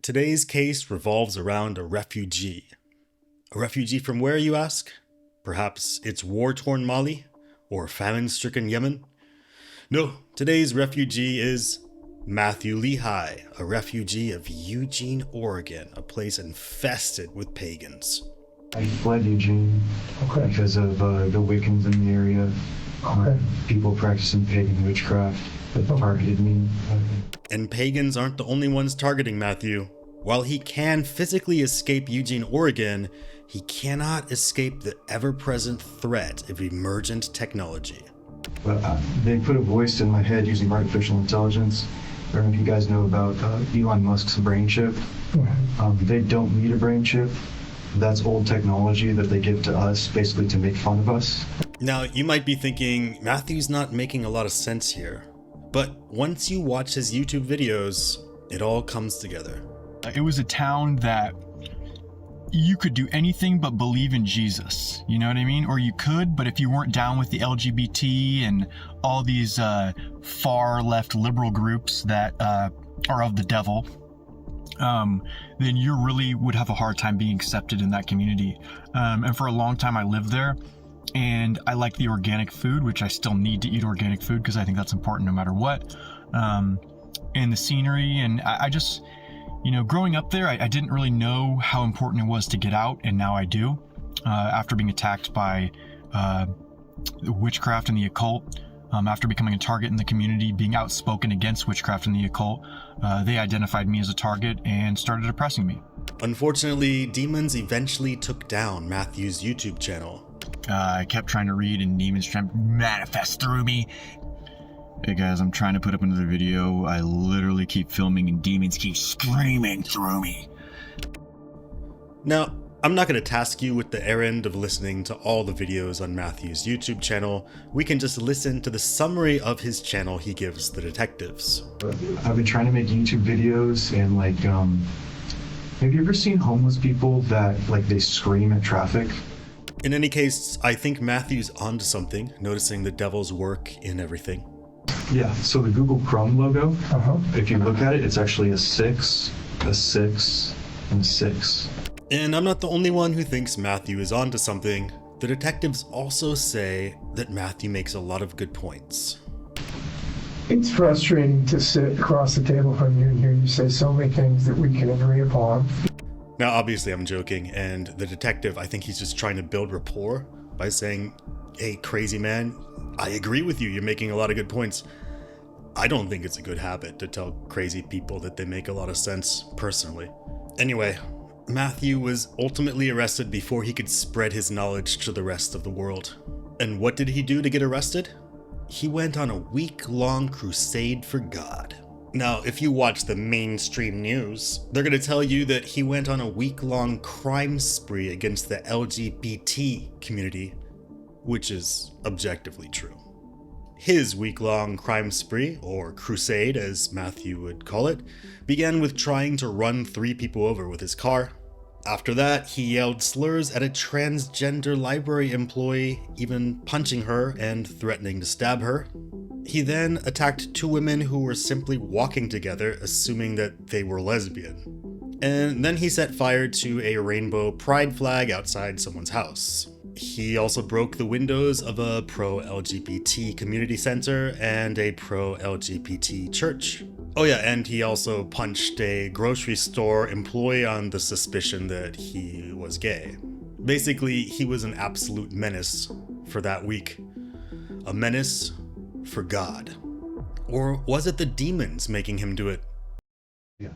Today's case revolves around a refugee. A refugee from where, you ask? Perhaps it's war-torn Mali or famine-stricken Yemen? No, today's refugee is Matthew Lehigh, a refugee of Eugene, Oregon, a place infested with pagans. I fled Eugene because of the Wiccans in the area. People practicing pagan witchcraft that targeted me. And pagans aren't the only ones targeting Matthew. While he can physically escape Eugene, Oregon, he cannot escape the ever-present threat of emergent technology. But they put a voice in my head using artificial intelligence. I don't know if you guys know about Elon Musk's brain chip. They don't need a brain chip. That's old technology that they give to us, basically to make fun of us. Now, you might be thinking, Matthew's not making a lot of sense here. But once you watch his YouTube videos, it all comes together. It was a town that you could do anything but believe in Jesus, you know what I mean? Or you could, but if you weren't down with the LGBT and all these far left liberal groups that are of the devil, then you really would have a hard time being accepted in that community. And for a long time I lived there, and I like the organic food, which I still need to eat organic food because I think that's important no matter what. And the scenery, and I just, you know, growing up there, I didn't really know how important it was to get out, and now I do. After being attacked by witchcraft and the occult, after becoming a target in the community, being outspoken against witchcraft and the occult, they identified me as a target and started oppressing me. Unfortunately, demons eventually took down Matthew's YouTube channel. I kept trying to read, and demons trying to manifest through me. Hey guys, I'm trying to put up another video. I literally keep filming and demons keep screaming through me. Now, I'm not going to task you with the errand of listening to all the videos on Matthew's YouTube channel. We can just listen to the summary of his channel he gives the detectives. I've been trying to make YouTube videos, and like, have you ever seen homeless people that like they scream at traffic? In any case, I think Matthew's onto something, noticing the devil's work in everything. Yeah, so the Google Chrome logo, if you look at it, it's actually a 6, a 6, and a 6. And I'm not the only one who thinks Matthew is onto something. The detectives also say that Matthew makes a lot of good points. It's frustrating to sit across the table from you and hear you say so many things that we can agree upon. Now, obviously I'm joking, and the detective, I think he's just trying to build rapport by saying, hey, crazy man, I agree with you, you're making a lot of good points. I don't think it's a good habit to tell crazy people that they make a lot of sense, personally. Anyway, Matthew was ultimately arrested before he could spread his knowledge to the rest of the world. And what did he do to get arrested? He went on a week-long crusade for God. Now, if you watch the mainstream news, they're going to tell you that he went on a week-long crime spree against the LGBT community, which is objectively true. His week-long crime spree, or crusade as Matthew would call it, began with trying to run 3 people over with his car. After that, he yelled slurs at a transgender library employee, even punching her and threatening to stab her. He then attacked 2 women who were simply walking together, assuming that they were lesbian. And then he set fire to a rainbow pride flag outside someone's house. He also broke the windows of a pro-LGBT community center and a pro-LGBT church. Oh yeah, and he also punched a grocery store employee on the suspicion that he was gay. Basically, he was an absolute menace for that week. A menace for God. Or was it the demons making him do it? Yeah.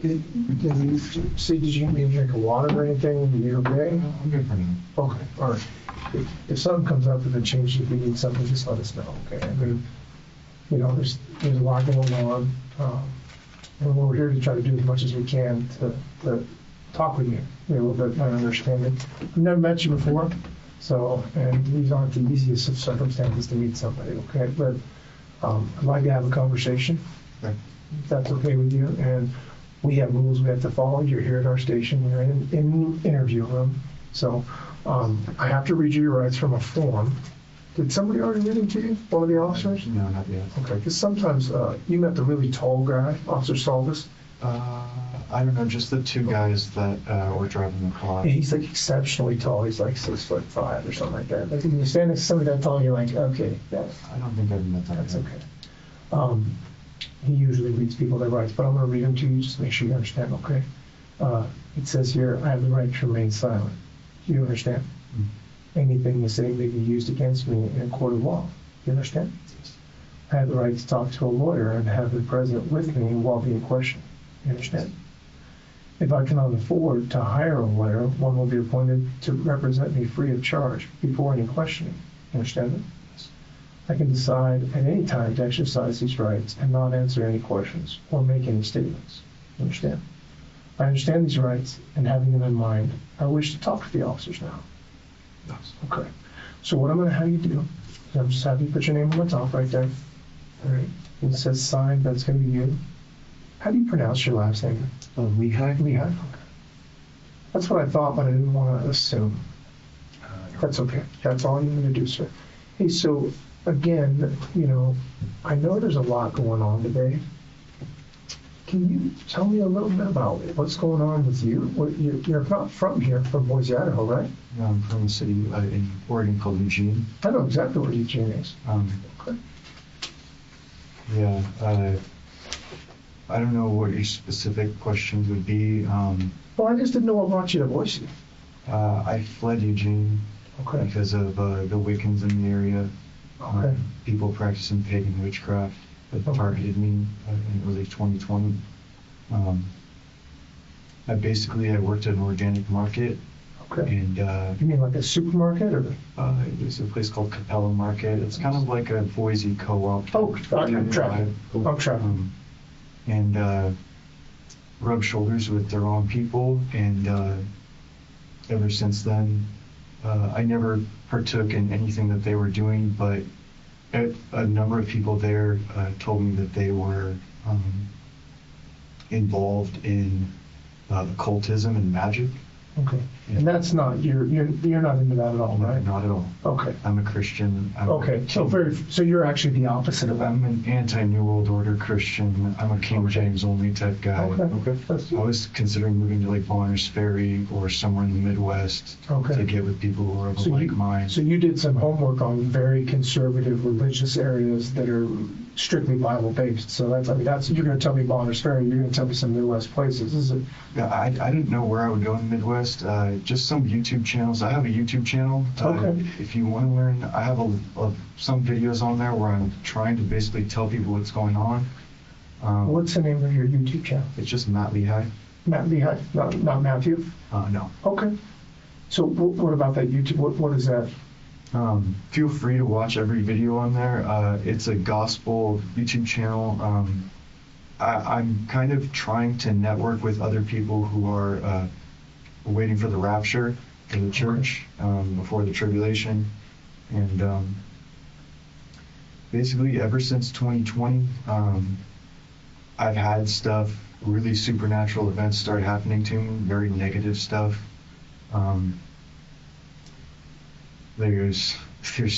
Did you see, did you need a drink of water or anything? Are you okay? I'm good for now. Okay, all right. If something comes up with a change, if you need something, just let us know, okay? I mean, you know, there's a lot going on, and we're here to try to do as much as we can to talk with you, a little bit better understanding. I've never met you before, so, and these aren't the easiest of circumstances to meet somebody, okay? But I'd like to have a conversation, Right. if that's okay with you, and we have rules we have to follow. You're here at our station, you're in the interview room, so I have to read you your rights from a form, Did somebody already read him to you? One of the officers? No, not yet. Okay, because sometimes you met the really tall guy, Officer Salvis. I don't know, just the two guys that were driving the car. Yeah, he's like exceptionally tall. He's like 6'5" or something like that. Like when you stand next to somebody that tall, you're like, okay, I don't think I've met that that's guy. okay. He usually reads people their rights, but I'm going to read them to you just to make sure you understand, okay? It says here, I have the right to remain silent. You understand? Anything you say may be used against me in a court of law. You understand? I have the right to talk to a lawyer and have him present with me while being questioned. You understand? If I cannot afford to hire a lawyer, one will be appointed to represent me free of charge before any questioning. You understand that? I can decide at any time to exercise these rights and not answer any questions or make any statements. You understand? I understand these rights, and having them in mind, I wish to talk to the officers now. Yes. Okay. So what I'm going to have you do is I'm just have you put your name on the top right there. All right. It says sign. That's going to be you. How do you pronounce your last name? Lehigh? Lehigh. Okay. That's what I thought, but I didn't want to assume. That's okay. That's all you need to do, sir. Hey, so again, I know there's a lot going on today. Can you tell me a little bit about what's going on with you? You're not from here, from Boise, Idaho, right? No, I'm from a city in Oregon called Eugene. I know exactly where Eugene is. Okay. Yeah, I don't know what your specific questions would be. Well, I just didn't know what brought you to Boise. I fled Eugene Okay. because of the Wiccans in the area. Okay. People practicing pagan witchcraft that Okay. targeted me in early 2020. I worked at an organic market, Okay. and You mean like a supermarket or? there's a place called Capella Market. It's kind of like a Boise co-op. Oh, I'm tracking. I'm tracking. And rubbed shoulders with their own people, and ever since then, I never partook in anything that they were doing, but a number of people there told me that they were involved in occultism and magic. Okay. And that's not you're not into that at all, right? Not at all. Okay. I'm a Christian. Okay. So you're actually the opposite of that. I'm an anti-New World Order Christian. I'm a King James only type guy. Okay. I was considering moving to like Bonner's Ferry or somewhere in the Midwest Okay. to get with people who are of a So like mind. you did some homework on very conservative religious areas that are strictly Bible based. So that's you're going to tell me Bonner's Ferry. You're going to tell me some Midwest places. Is it? Yeah, I didn't know where I would go in the Midwest. Just some YouTube channels. I have a YouTube channel. Okay. If you want to learn, I have some videos on there where I'm trying to basically tell people what's going on. What's the name of your YouTube channel? It's just Matt Lehigh. Matt Lehigh, not Matthew. No. Okay. So what about that YouTube? What is that? Feel free to watch every video on there. It's a gospel YouTube channel. I'm kind of trying to network with other people who are waiting for the rapture of the church before the tribulation. And basically, ever since 2020, I've had really supernatural events start happening to me, very negative stuff. There's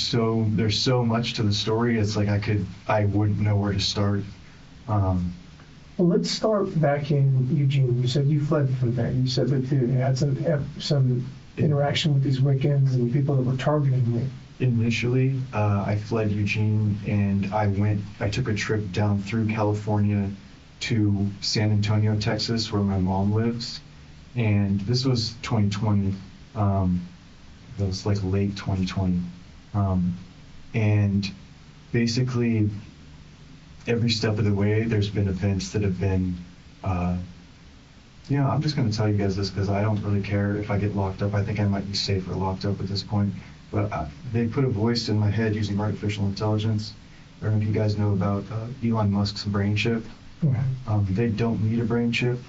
so much to the story. It's like I wouldn't know where to start. Well, let's start back in Eugene. You said you fled from there. You said that you had some interaction with these Wiccans and people that were targeting you. Initially, I fled Eugene, and I took a trip down through California to San Antonio, Texas, where my mom lives. And this was 2020. That was like late 2020. And basically, every step of the way, there's been events that have been, I'm just going to tell you guys this because I don't really care if I get locked up. I think I might be safer locked up at this point. But they put a voice in my head using artificial intelligence. I don't know if you guys know about Elon Musk's brain chip. Mm-hmm. They don't need a brain chip.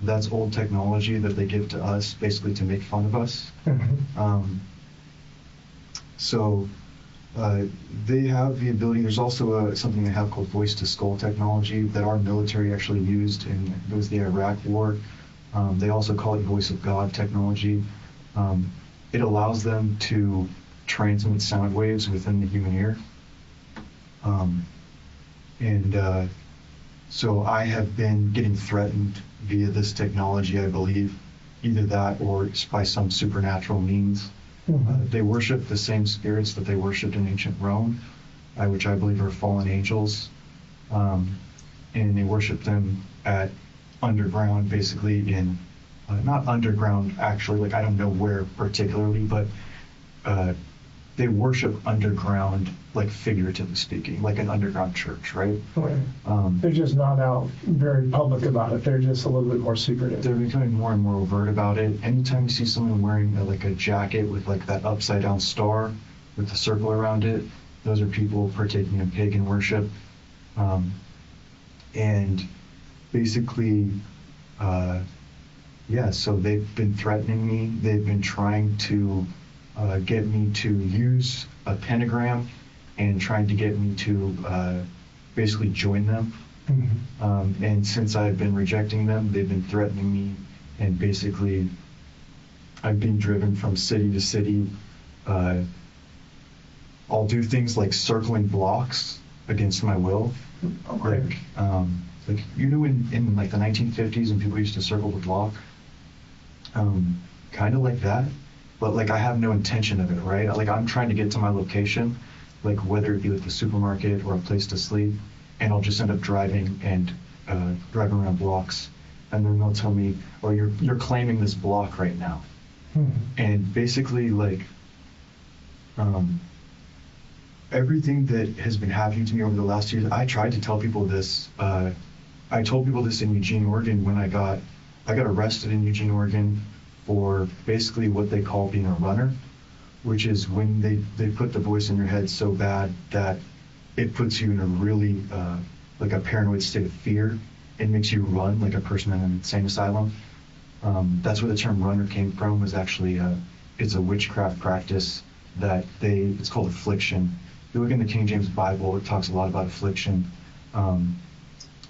That's old technology that they give to us, basically to make fun of us. Mm-hmm. So they have the ability. There's also something they have called voice-to-skull technology that our military actually used in the Iraq War. They also call it voice of God technology. It allows them to transmit sound waves within the human ear. So I have been getting threatened via this technology, I believe, either that or it's by some supernatural means. They worship the same spirits that they worshipped in ancient Rome, which I believe are fallen angels. And they worship them at underground, basically in, not underground actually, like I don't know where particularly, but they worship underground, like figuratively speaking, like an underground church, right? Right. They're just not out very public about it. They're just a little bit more secretive. They're becoming more and more overt about it. Anytime you see someone wearing like a jacket with like that upside down star with the circle around it, those are people partaking in pagan worship. And basically, so they've been threatening me. They've been trying to get me to use a pentagram and trying to get me to basically join them. And since I've been rejecting them, they've been threatening me, and basically I've been driven from city to city. I'll do things like circling blocks against my will. Okay. Like in like the 1950s when people used to circle the block, kind of like that, but like I have no intention of it, right? Like I'm trying to get to my location, like whether it be like the supermarket or a place to sleep, and I'll just end up driving around blocks, and then they'll tell me, "Oh, you're claiming this block right now," and basically like everything that has been happening to me over the last years. I tried to tell people this. I told people this in Eugene, Oregon, when I got arrested in Eugene, Oregon, for basically what they call being a runner, which is when they put the voice in your head so bad that it puts you in a really like a paranoid state of fear and makes you run like a person in an insane asylum. That's where the term runner came from. Was actually it's a witchcraft practice that it's called affliction. If you look in the King James Bible, it talks a lot about affliction.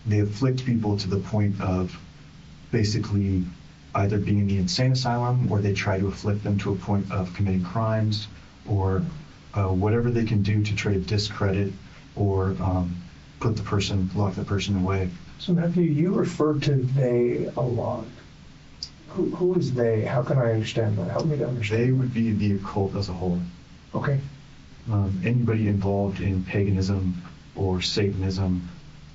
They afflict people to the point of basically either being in the insane asylum, or they try to afflict them to a point of committing crimes, or whatever they can do to try to discredit or lock the person away. So Matthew, you refer to they a lot. Who is they? How can I understand that? Help me to understand. They would be the occult as a whole. Okay. Anybody involved in paganism or Satanism,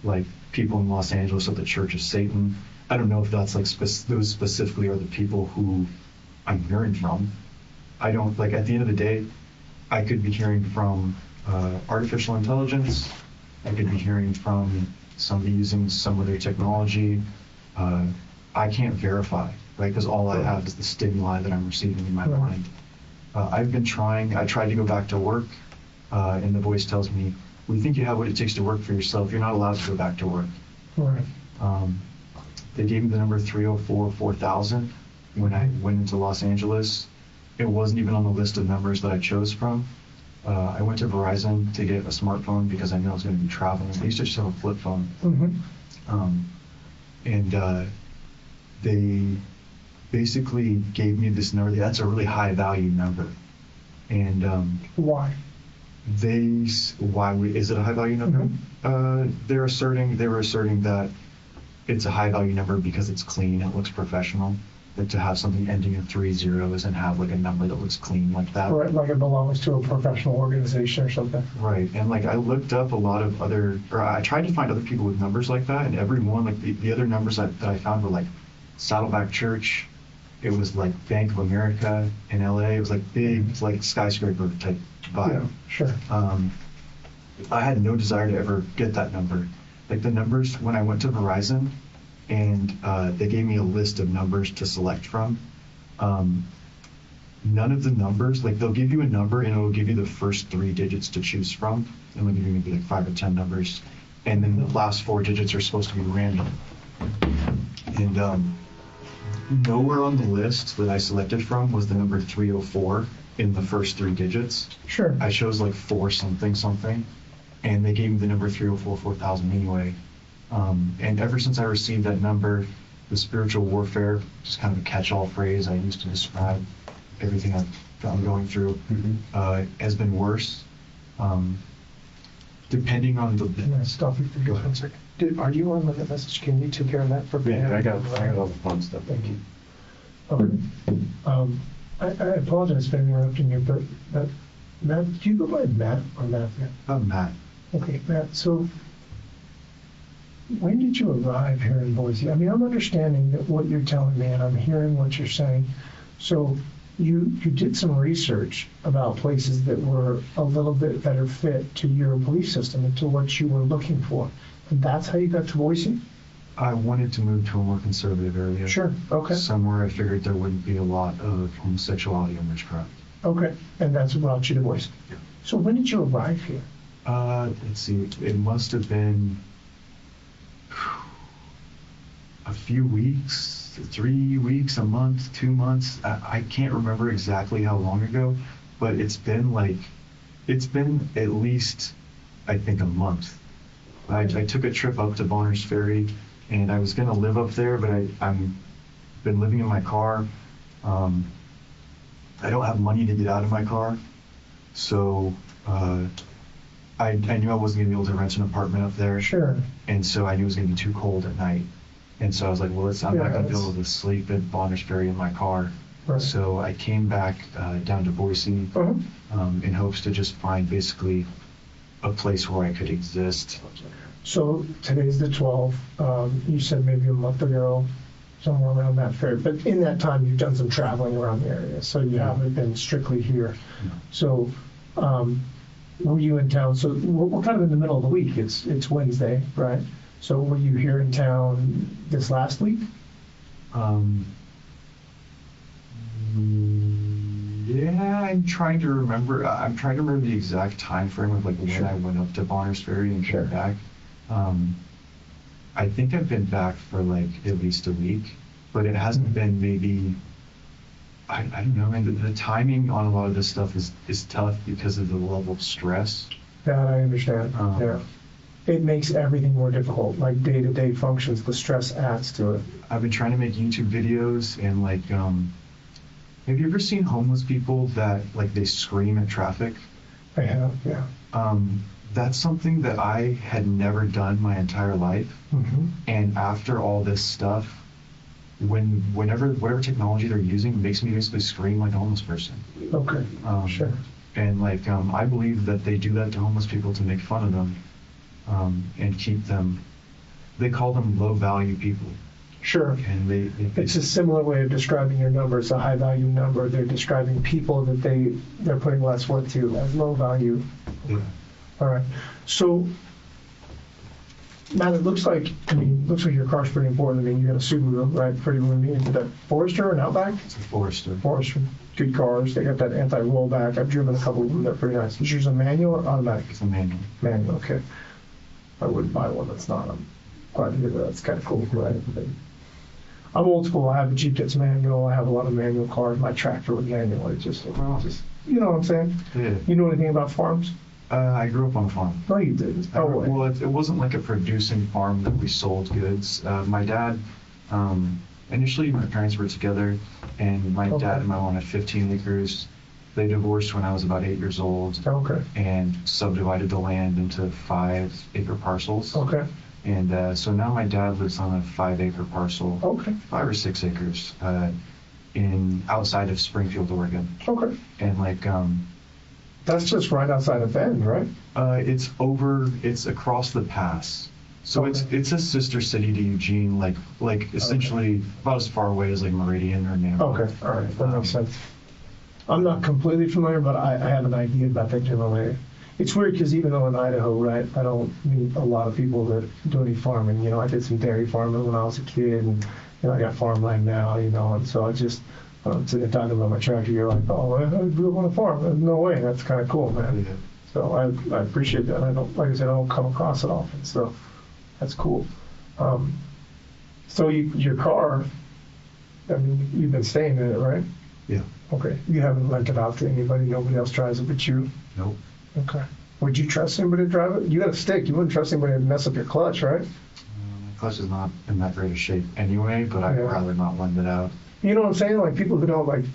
like people in Los Angeles at the Church of Satan. I don't know if that's like those specifically are the people who I'm hearing from. I don't, like, at the end of the day, I could be hearing from artificial intelligence. I could be hearing from somebody using some of their technology. I can't verify, right? Because all I have is the stimuli that I'm receiving in my mind. I tried to go back to work, and the voice tells me, "We think you have what it takes to work for yourself. You're not allowed to go back to work." Right. They gave me the number 304-4000 when I went into Los Angeles. It wasn't even on the list of numbers that I chose from. I went to Verizon to get a smartphone because I knew I was going to be traveling. I used to just have a flip phone. They basically gave me this number. That's a really high value number. And Why? Is it a high value number? They were asserting that it's a high value number because it's clean, it looks professional. That to have something ending in 3 zeros and have like a number that looks clean like that. Right, like it belongs to a professional organization or something. Right, and like I looked up a lot of I tried to find other people with numbers like that, and every one, like the other numbers that I found were like Saddleback Church. It was like Bank of America in LA. It was like big, like skyscraper type vibe. Yeah, sure. I had no desire to ever get that number. Like the numbers, when I went to Verizon and they gave me a list of numbers to select from, none of the numbers, like they'll give you a number and it'll give you the first 3 digits to choose from, and they'll give you maybe like 5 or 10 numbers, and then the last 4 digits are supposed to be random. And nowhere on the list that I selected from was the number 304 in the first 3 digits. Sure. I chose like 4 something, and they gave me the number 304-4000 anyway. And ever since I received that number, the spiritual warfare, just kind of a catch-all phrase I use to describe everything I've that I'm going through has been worse. Depending on the. Can I stop you for just 1 second? Are you on the message? Can you take care of that for me? I got all the fun stuff. Thank you. I apologize for interrupting you, but Matt, do you go by Matt or Matthew? Matt. Okay, Matt, so when did you arrive here in Boise? I mean, I'm understanding that what you're telling me, and I'm hearing what you're saying. So you did some research about places that were a little bit better fit to your belief system and to what you were looking for. And that's how you got to Boise? I wanted to move to a more conservative area. Sure, okay. Somewhere I figured there wouldn't be a lot of homosexuality and witchcraft. Okay, and that's what brought you to Boise. Yeah. So when did you arrive here? Let's see, it must have been a few weeks, 3 weeks, a month, 2 months. I can't remember exactly how long ago, but it's been at least, I think, a month. I took a trip up to Bonner's Ferry, and I was going to live up there, but I'm been living in my car. I don't have money to get out of my car, so I knew I wasn't going to be able to rent an apartment up there. Sure. And so I knew it was going to be too cold at night. And so I was like, well, I'm not going to be able to sleep at Bonner's Ferry in my car. Right. So I came back down to Boise in hopes to just find basically a place where I could exist. So today's the 12th. You said maybe a month ago, somewhere around that fair. But in that time, you've done some traveling around the area, so you haven't been strictly here. No. So were you in town? So we're kind of in the middle of the week. It's Wednesday, right? So were you here in town this last week? Yeah, I'm trying to remember. The exact time frame of like when Sure. I went up to Bonner's Ferry and Sure. came back. I think I've been back for like at least a week, but it hasn't been maybe. I don't know, and the timing on a lot of this stuff is tough because of the level of stress. That I understand. Yeah. It makes everything more difficult, like day-to-day functions. The stress adds to it. I've been trying to make YouTube videos and like, have you ever seen homeless people that like they scream at traffic? I have, yeah. That's something that I had never done my entire life. Mm-hmm. And after all this stuff, whatever technology they're using makes me basically scream like a homeless person. Okay, sure. And like, I believe that they do that to homeless people to make fun of them and keep them. They call them low value people. Sure. And It's a similar way of describing your number. It's a high value number. They're describing people that they're putting less worth to as low value. Yeah. All right. So, Matt, it looks like your car's pretty important. I mean, you got a Subaru, right? Pretty roomy. Is it a Forester or an Outback? It's a Forester. Forester. Good cars. They got that anti-rollback. I've driven a couple of them. They're pretty nice. Is yours a manual or automatic? It's a manual. Manual, okay. I wouldn't buy one that's not. I'm glad to hear that. That's kind of cool, right? I'm old school. I have a Jeep that's manual. I have a lot of manual cars. My tractor was manual. It's just, you know what I'm saying? Yeah. You know anything about farms? I grew up on a farm. No, you didn't. Well, it wasn't like a producing farm that we sold goods. My dad, initially my parents were together, and my dad and my mom had 15 acres. They divorced when I was about 8 years old. Okay. And subdivided the land into 5-acre parcels. Okay. And so now my dad lives on a 5-acre parcel. Okay. 5 or 6 acres, outside of Springfield, Oregon. Okay. And like, that's just right outside of Bend, right? it's across the pass. So it's a sister city to Eugene, like essentially about as far away as like Meridian or Napa. Okay. All right. That makes sense. I'm not completely familiar, but I have an idea about that general area. It's weird because even though in Idaho, right, I don't meet a lot of people that do any farming. You know, I did some dairy farming when I was a kid, and I got farmland now. And so I just sitting there talking about my tractor. You're like, oh, I grew up on a farm. No way. That's kind of cool, man. Yeah. So I appreciate that. I don't come across it often. So that's cool. So your car, I mean, you've been staying in it, right? Yeah. Okay. You haven't lent it out to anybody. Nobody else drives it but you. Nope. Okay. Would you trust anybody to drive it? You got a stick. You wouldn't trust anybody to mess up your clutch, right? My clutch is not in that great of shape anyway, but I'd rather not lend it out. You know what I'm saying? Like people who don't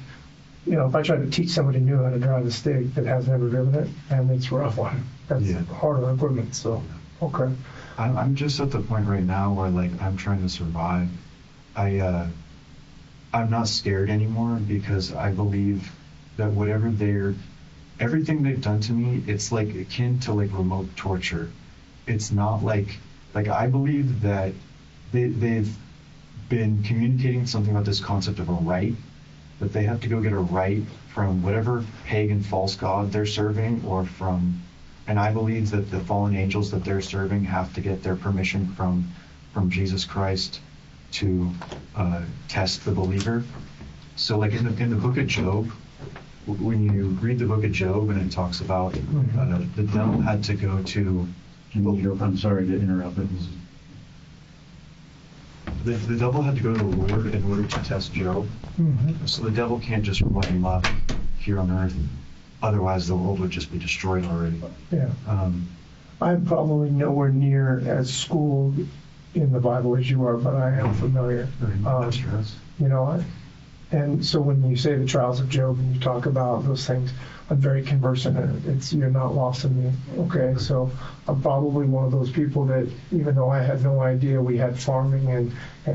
if I try to teach somebody new how to drive a stick that has never driven it, and it's a rough one, that's Yeah. harder equipment. So, okay. I'm just at the point right now where like I'm trying to survive. I'm not scared anymore because I believe that everything they've done to me, it's like akin to like remote torture. It's not like I believe that they've been communicating something about this concept of a right, that they have to go get a right from whatever pagan false god they're serving and I believe that the fallen angels that they're serving have to get their permission from Jesus Christ to test the believer. So like in the book of Job, when you read the book of Job and it talks about the devil had to go to I'm sorry to interrupt, but the devil had to go to the Lord in order to test Job. So the devil can't just run him up here on earth. Otherwise, the world would just be destroyed already. Yeah. I'm probably nowhere near as schooled in the Bible as you are, but I am familiar. And so when you say the trials of Job and you talk about those things, I'm very conversant in it. You're not lost in me. Okay, so I'm probably one of those people that, even though I had no idea we had farming and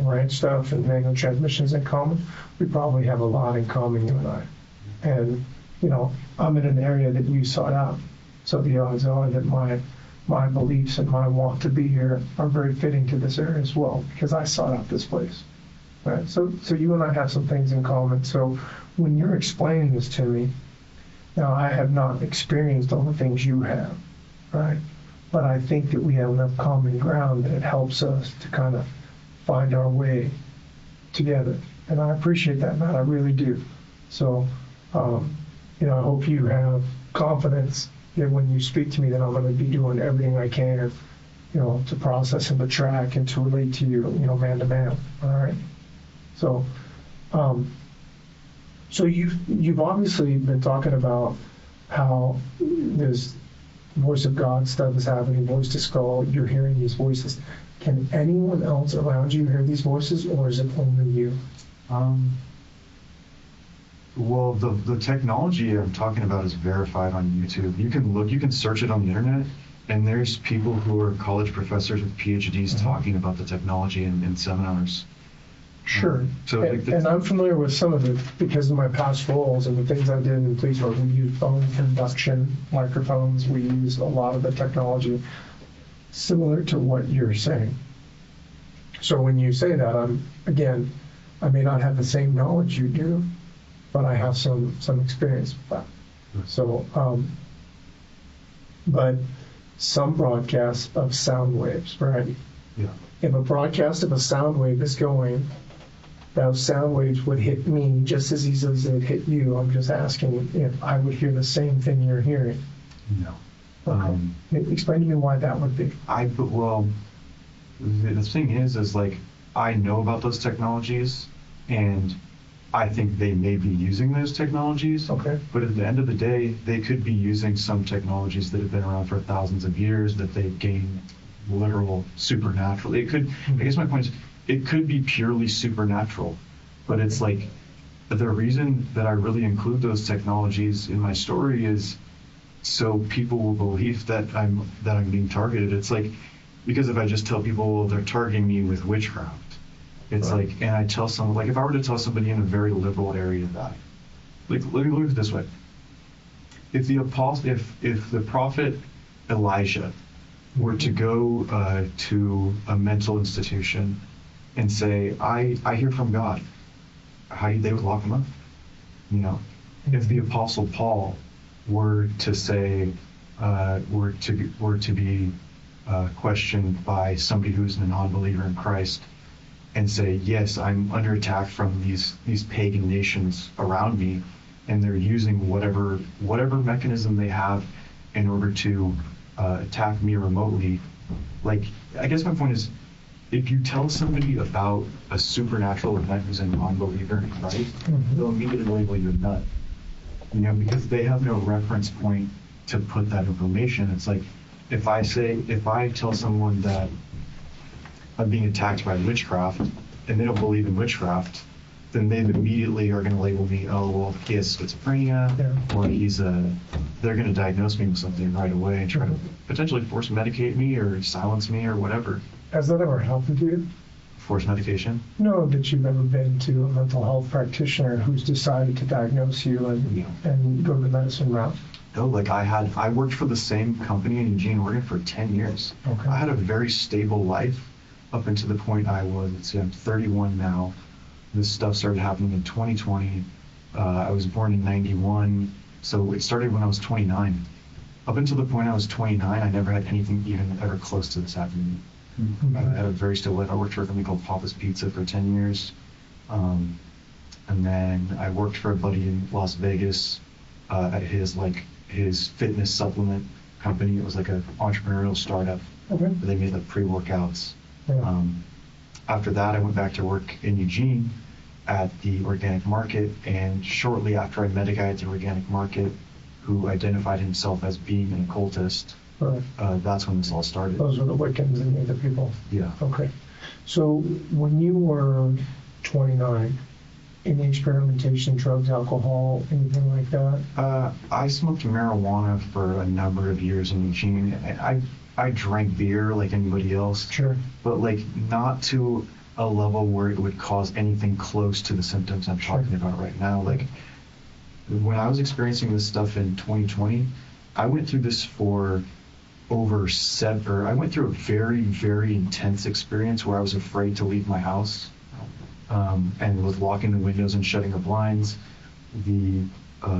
ranch stuff and manual transmissions in common, we probably have a lot in common, you and I. And, I'm in an area that you sought out. So the odds are that my beliefs and my want to be here are very fitting to this area as well, because I sought out this place. Right? So you and I have some things in common. So when you're explaining this to me, now I have not experienced all the things you have, right? But I think that we have enough common ground that it helps us to kind of find our way together. And I appreciate that, Matt. I really do. So, I hope you have confidence that when you speak to me that I'm going to be doing everything I can, to process and to track and to relate to you, man to man. All right. So, so you've obviously been talking about how this voice of God stuff is happening, voice to skull. You're hearing these voices. Can anyone else around you hear these voices, or is it only you? Well, the technology I'm talking about is verified on YouTube. You can search it on the internet, and there's people who are college professors with PhDs talking about the technology in seminars. Sure. And I'm familiar with some of it because of my past roles and the things I did in police work. We use phone conduction microphones. We use a lot of the technology similar to what you're saying. So when you say that, I may not have the same knowledge you do, but I have some experience with that. So, but some broadcasts of sound waves, right? Yeah. If a broadcast of a sound wave is going, those sound waves would hit me just as easily as they'd hit you. I'm just asking if I would hear the same thing you're hearing. No. Okay. Explain to me why that would be. Well, the thing is like I know about those technologies, and I think they may be using those technologies. Okay. But at the end of the day, they could be using some technologies that have been around for thousands of years that they've gained literal supernatural. It could. I guess my point is, it could be purely supernatural, but it's like the reason that I really include those technologies in my story is so people will believe that I'm being targeted. It's like, because if I just tell people, well, they're targeting me with witchcraft, it's Right. like, and I tell someone, like if I were to tell somebody in a very liberal area that, like, let me look at it this way. If the prophet Elijah were to go to a mental institution and say, I hear from God, they would lock him up. If the apostle Paul were to say, were to be questioned by somebody who's a non-believer in Christ and say, yes, I'm under attack from these pagan nations around me, and they're using whatever mechanism they have in order to attack me remotely. Like, I guess my point is, if you tell somebody about a supernatural event who's a non-believer in Christ, they'll immediately label you a nut. Because they have no reference point to put that information. It's like, if I tell someone that I'm being attacked by witchcraft and they don't believe in witchcraft, then they immediately are going to label me, oh, well, he has schizophrenia, Yeah. or they're going to diagnose me with something right away and try to potentially force medicate me or silence me or whatever. Has that ever happened to you? Force medication? No, that you've ever been to a mental health practitioner who's decided to diagnose you and go the medicine route? No, like I worked for the same company in Eugene, Oregon for 10 years. Okay. I had a very stable life up until the point I was, let's see, I'm 31 now. This stuff started happening in 2020. I was born in 91, so it started when I was 29. Up until the point I was 29, I never had anything even ever close to this happening. I had a very stable life. I worked for a company called Papa's Pizza for 10 years. And then I worked for a buddy in Las Vegas at his fitness supplement company. It was like an entrepreneurial startup. Okay. Where they made like pre-workouts. Yeah. After that, I went back to work in Eugene at the organic market, and shortly after I met a guy at the organic market who identified himself as being an occultist. Right. That's when this all started. Those were the Wiccans and the other people. Yeah. Okay. So when you were 29, any experimentation, drugs, alcohol, anything like that? I smoked marijuana for a number of years in Eugene. I drank beer like anybody else. Sure. But like not to a level where it would cause anything close to the symptoms I'm talking about right now. Like when I was experiencing this stuff in 2020, I went through this for I went through a very, very intense experience where I was afraid to leave my house, and was locking the windows and shutting the blinds. The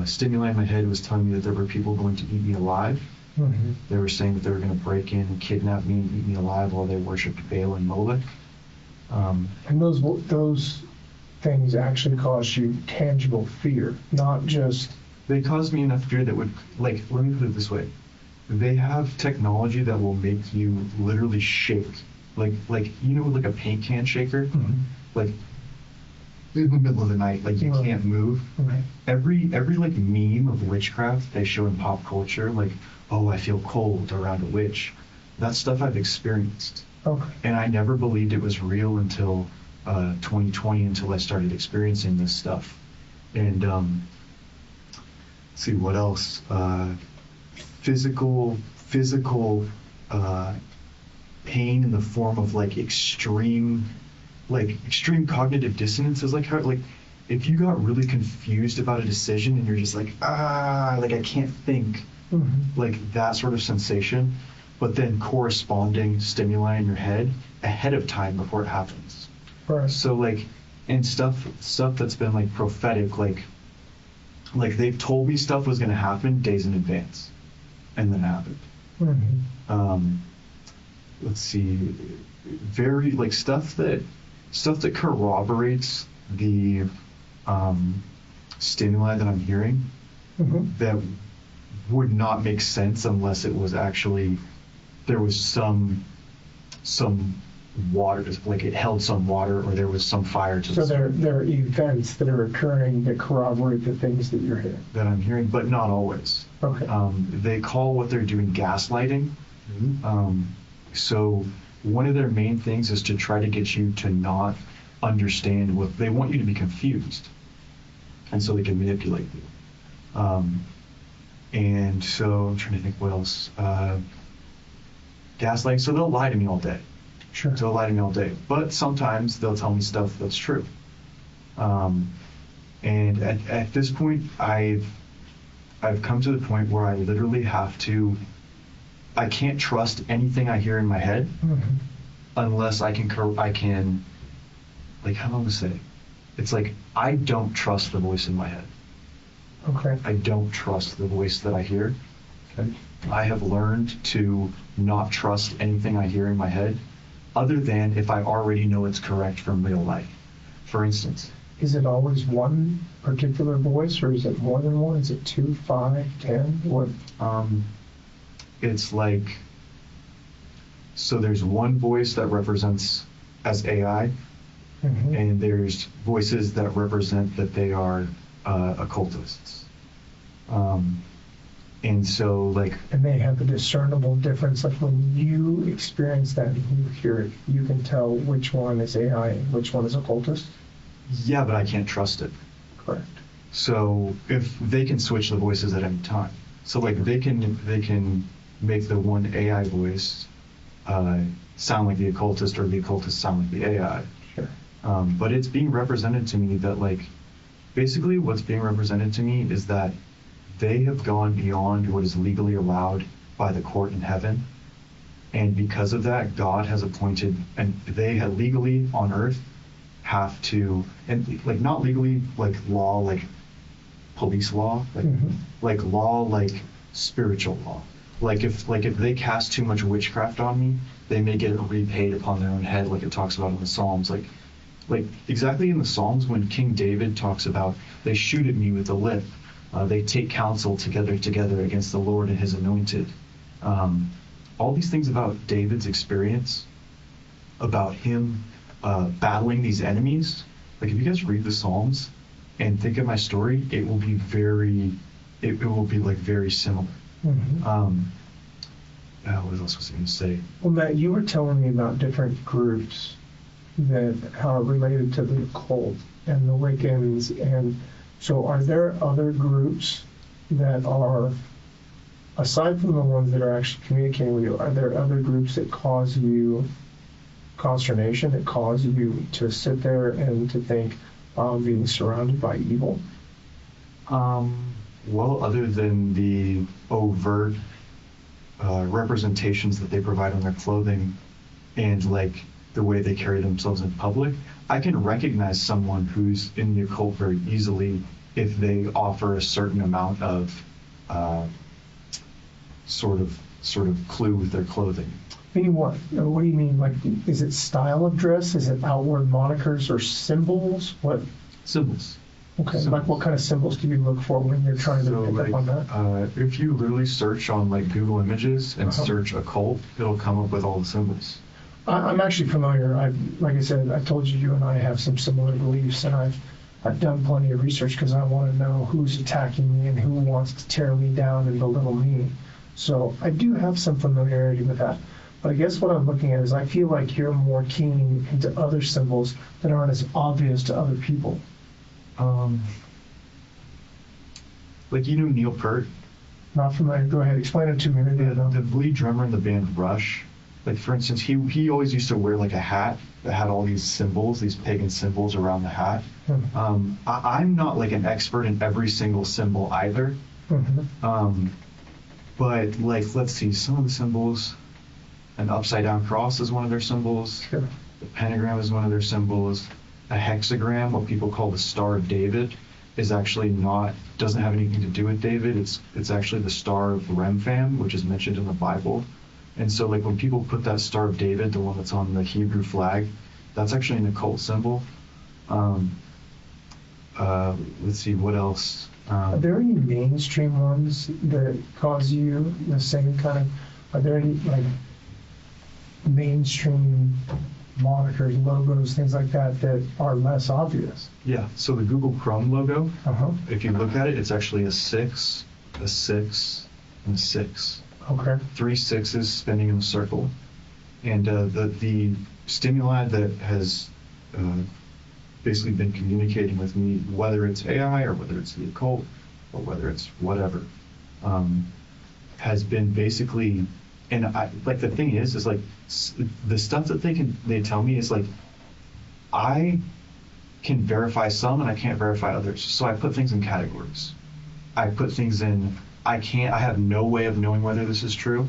stimuli in my head was telling me that there were people going to eat me alive. Mm-hmm. They were saying that they were going to break in and kidnap me and eat me alive while they worshipped Baal and Moloch. And those things actually cause you tangible fear, not just. They caused me enough fear that would, like, let me put it this way. They have technology that will make you literally shake. Like like a paint can shaker? Mm-hmm. Like, in the middle of the night, like you Right. can't move. Right. Every like meme of witchcraft they show in pop culture, like, oh, I feel cold around a witch. That's stuff I've experienced. Okay. And I never believed it was real until 2020, until I started experiencing this stuff. And let's see what else. Physical pain in the form of like extreme cognitive dissonance is like how, like, if you got really confused about a decision and you're just like, like I can't think, Mm-hmm. like that sort of sensation, but then corresponding stimuli in your head ahead of time before it happens. Right. So like, and stuff that's been like prophetic, like they've told me stuff was going to happen days in advance, and then it happened. Mm-hmm. Let's see, very like stuff that corroborates the stimuli that I'm hearing Mm-hmm. that would not make sense unless it was actually there was some water, like it held some water, or there was some fire to So the there are events that are occurring that corroborate the things that you're hearing. that I'm hearing, but not always. Okay. They call what they're doing gaslighting. So one of their main things is to try to get you to not understand what they want, you to be confused, and so they can manipulate you. And so I'm trying to think what else. Gaslighting. So they'll lie to me all day. Sure. They'll lie to me all day, but sometimes they'll tell me stuff that's true. And at this point, I've come to the point where I literally have to. I can't trust anything I hear in my head Mm-hmm. unless I can. Like, how do I say? It's like I don't trust the voice in my head. Okay. I don't trust the voice that I hear. Okay. I have learned to not trust anything I hear in my head, other than if I already know it's correct from real life. For instance, Is it always one particular voice, or is it more than one? Is it 2, 5, 10? What? it's like, so there's one voice that represents as AI, Mm-hmm. and there's voices that represent that they are occultists. And so, like, And they have a discernible difference. Like when you experience that and you hear it, you can tell which one is AI and which one is occultist. Yeah, but I can't trust it. Correct. So if they can switch the voices at any time, so like they can make the one AI voice sound like the occultist, or the occultist sound like the AI. Sure. But it's being represented to me that, like, basically what's being represented to me is that they have gone beyond what is legally allowed by the court in heaven. And because of that, God has appointed, and they have legally on earth have to, and like not legally like law, like police law, like law, like spiritual law. Like if they cast too much witchcraft on me, they may get it repaid upon their own head, like it talks about in the Psalms. Like exactly in the Psalms when King David talks about they shoot at me with the lip, they take counsel together against the Lord and His anointed. All these things about David's experience, about him battling these enemies. Like if you guys read the Psalms and think of my story, it will be like very similar. What else was I going to say? Well, Matt, you were telling me about different groups that are related to the occult and the Wiccans, and so are there other groups that are, aside from the ones that are actually communicating with you, are there other groups that cause you consternation, that cause you to sit there and to think, I'm being surrounded by evil? Well, other than the overt representations that they provide on their clothing and like the way they carry themselves in public, I can recognize someone who's in the occult very easily if they offer a certain amount of sort of clue with their clothing. Meaning what? What do you mean? Like, is it style of dress? Is it outward monikers or symbols? What? Symbols. Okay, Symbols. like what kind of symbols do you look for when you're trying to pick up on that? If you literally search on like Google Images and search occult, it'll come up with all the symbols. I'm actually familiar. Like I said, I told you, you and I have some similar beliefs, and I've done plenty of research because I want to know who's attacking me and who wants to tear me down and belittle me. So I do have some familiarity with that. But I guess what I'm looking at is I feel like you're more keen into other symbols that aren't as obvious to other people. Like Neil Peart? Not familiar. Go ahead, explain it to me. Maybe I The don't. lead drummer in the band Rush. Like for instance, he always used to wear like a hat that had all these symbols, these pagan symbols around the hat. I'm not like an expert in every single symbol either. But like, let's see, some of the symbols, an upside down cross is one of their symbols. Sure. The pentagram is one of their symbols. A hexagram, what people call the Star of David, is actually doesn't have anything to do with David. It's actually the Star of Remphan, which is mentioned in the Bible. And so like when people put that Star of David, the one that's on the Hebrew flag, that's actually an occult symbol. Let's see, what else? Are there any mainstream ones that cause you the same kind of? Are there any like mainstream monikers, logos, things like that are less obvious? Yeah, so the Google Chrome logo, Uh-huh. if you look at it, it's actually a 6, a 6, and a 6. Okay. 3 6s spinning in a circle. And the stimuli that has basically been communicating with me, whether it's AI or whether it's the occult or whether it's whatever, has been basically, and I like the thing is like the stuff that they tell me is like I can verify some and I can't verify others. So I put things in categories. I put things in I have no way of knowing whether this is true.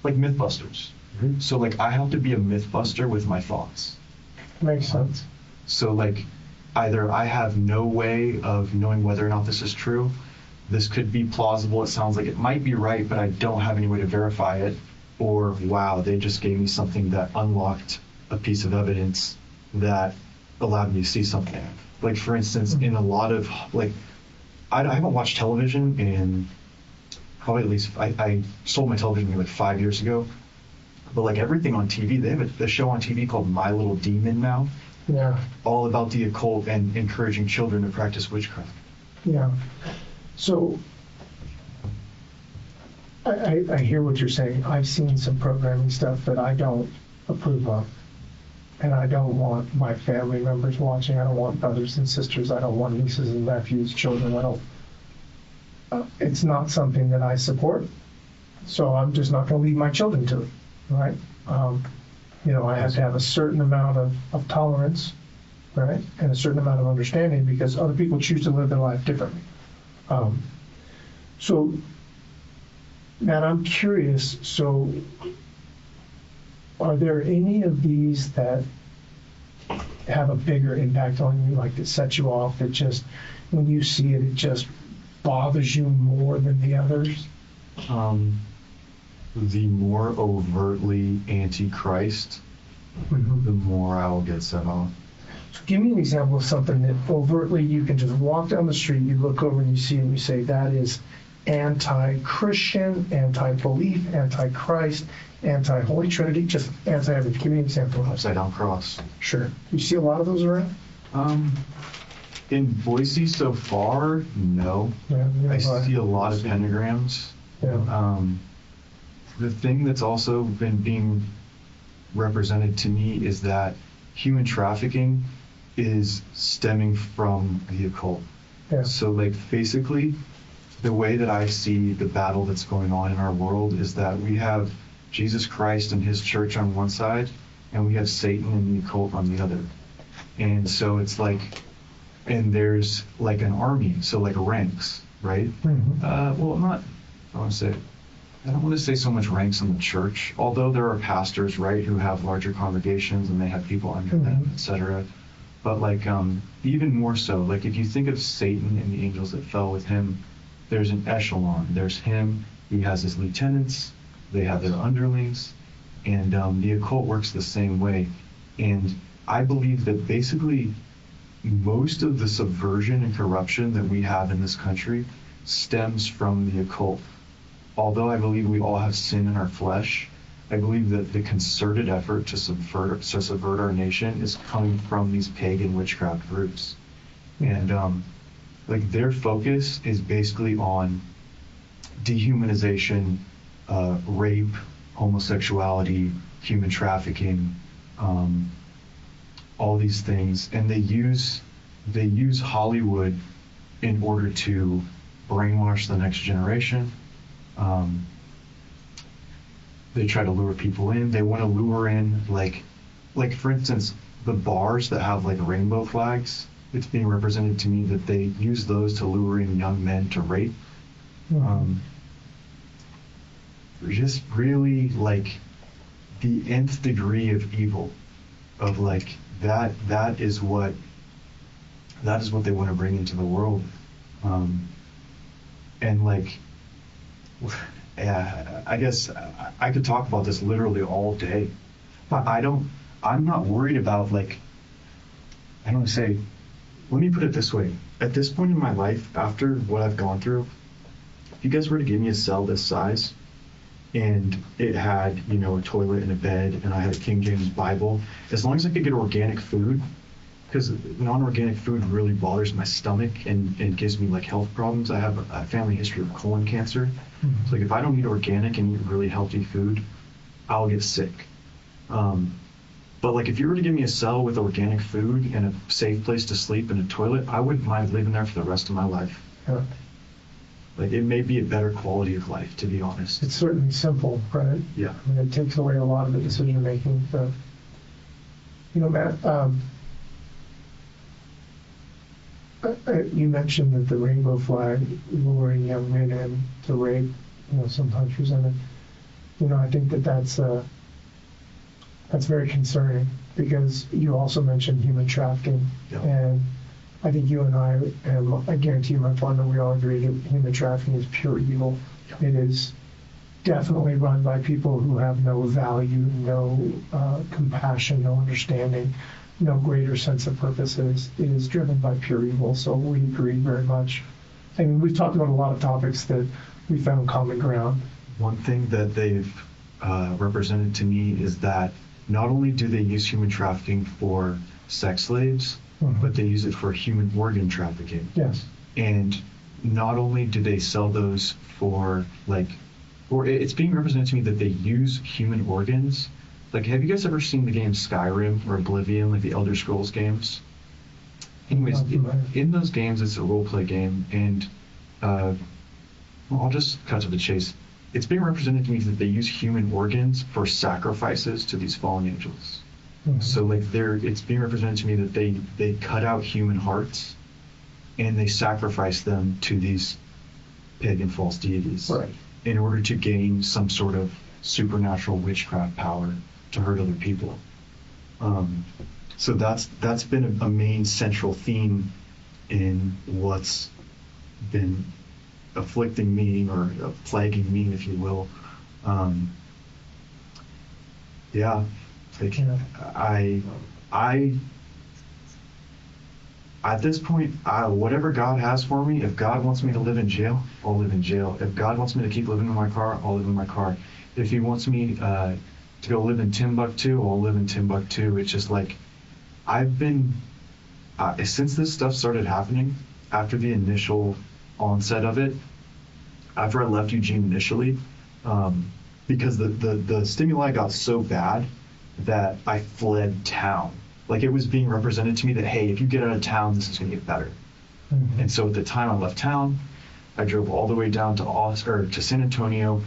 Like Mythbusters. So like I have to be a Mythbuster with my thoughts. Makes sense. So like either I have no way of knowing whether or not this is true. This could be plausible. It sounds like it might be right, but I don't have any way to verify it. Or wow, they just gave me something that unlocked a piece of evidence that allowed me to see something. Like for instance, in a lot of like, I haven't watched television in probably at least, I sold my television like 5 years ago. But like everything on TV, they have a show on TV called My Little Demon now. Yeah. All about the occult and encouraging children to practice witchcraft. Yeah. So I hear what you're saying. I've seen some programming stuff that I don't approve of. And I don't want my family members watching. I don't want brothers and sisters. I don't want nieces and nephews, children. I don't. It's not something that I support. So I'm just not going to lead my children to it, right? I have to have a certain amount of tolerance, right, and a certain amount of understanding because other people choose to live their life differently. So, Matt, I'm curious. So, are there any of these that have a bigger impact on you, like that set you off, that just, when you see it, it just bothers you more than the others? The more overtly anti-Christ, Mm-hmm. the more I will get set off. So give me an example of something that overtly you can just walk down the street, you look over and you see and you say, that is anti-Christian, anti-belief, anti-Christ, anti-Holy Trinity, just anti-everything. Give me an example. Upside down cross. Sure. You see a lot of those around? In Boise so far, no. Yeah, I see a lot of pentagrams. Yeah. The thing that's also been being represented to me is that human trafficking is stemming from the occult. Yeah. So, like, basically, the way that I see the battle that's going on in our world is that we have Jesus Christ and his church on one side, and we have Satan and the occult on the other. And so it's like, and there's like an army, so like ranks, right? Mm-hmm. I don't want to say so much ranks in the church, although there are pastors, right, who have larger congregations and they have people under them, etc. But like, even more so, like if you think of Satan and the angels that fell with him, there's an echelon. There's him, he has his lieutenants, they have their underlings, and the occult works the same way. And I believe that basically most of the subversion and corruption that we have in this country stems from the occult. Although I believe we all have sin in our flesh, I believe that the concerted effort to subvert our nation is coming from these pagan witchcraft groups. And like their focus is basically on dehumanization, rape, homosexuality, human trafficking, all these things. And they use Hollywood in order to brainwash the next generation. They try to lure people in. They want to lure in, like for instance, the bars that have like rainbow flags. It's being represented to me that they use those to lure in young men to rape. Just really like the nth degree of evil, of like that is what they want to bring into the world, and like. Yeah, I guess I could talk about this literally all day, but I'm not worried about like, I don't say, let me put it this way. At this point in my life, after what I've gone through, if you guys were to give me a cell this size and it had, a toilet and a bed and I had a King James Bible, as long as I could get organic food, because non-organic food really bothers my stomach and gives me like health problems. I have a family history of colon cancer. So like if I don't eat organic and eat really healthy food, I'll get sick. But like if you were to give me a cell with organic food and a safe place to sleep and a toilet, I wouldn't mind living there for the rest of my life. Yeah. Like it may be a better quality of life, to be honest. It's certainly simple, right? Yeah. I mean, it takes away a lot of the decision making. But, Matt, you mentioned that the rainbow flag luring young men in to rape, sometimes presented. I think that's very concerning because you also mentioned human trafficking. Yeah. And I think you and I, and I guarantee you, my partner, we all agree that human trafficking is pure evil. Yeah. It is definitely run by people who have no value, no compassion, no understanding, no greater sense of purpose. It is driven by pure evil. So we agree very much. I mean, we've talked about a lot of topics that we found common ground. One thing that they've represented to me is that not only do they use human trafficking for sex slaves, but they use it for human organ trafficking. Yes. And not only do they sell those for it's being represented to me that they use human organs like, have you guys ever seen the game Skyrim or Oblivion, like the Elder Scrolls games? Anyways, in those games, it's a role play game, and well, I'll just cut to the chase. It's being represented to me that they use human organs for sacrifices to these fallen angels. So like it's being represented to me that they cut out human hearts and they sacrifice them to these pagan false deities in order to gain some sort of supernatural witchcraft power to hurt other people. So that's been a main central theme in what's been afflicting me or plaguing me, if you will. Like I at this point, whatever God has for me, if God wants me to live in jail, I'll live in jail. If God wants me to keep living in my car, I'll live in my car. If he wants me to go live in Timbuktu, I'll live in Timbuktu. It's just like I've been since this stuff started happening, after the initial onset of it, after I left Eugene initially, because the stimuli got so bad that I fled town. Like, it was being represented to me that, hey, if you get out of town, this is going to get better. And so at the time I left town, I drove all the way down to San Antonio,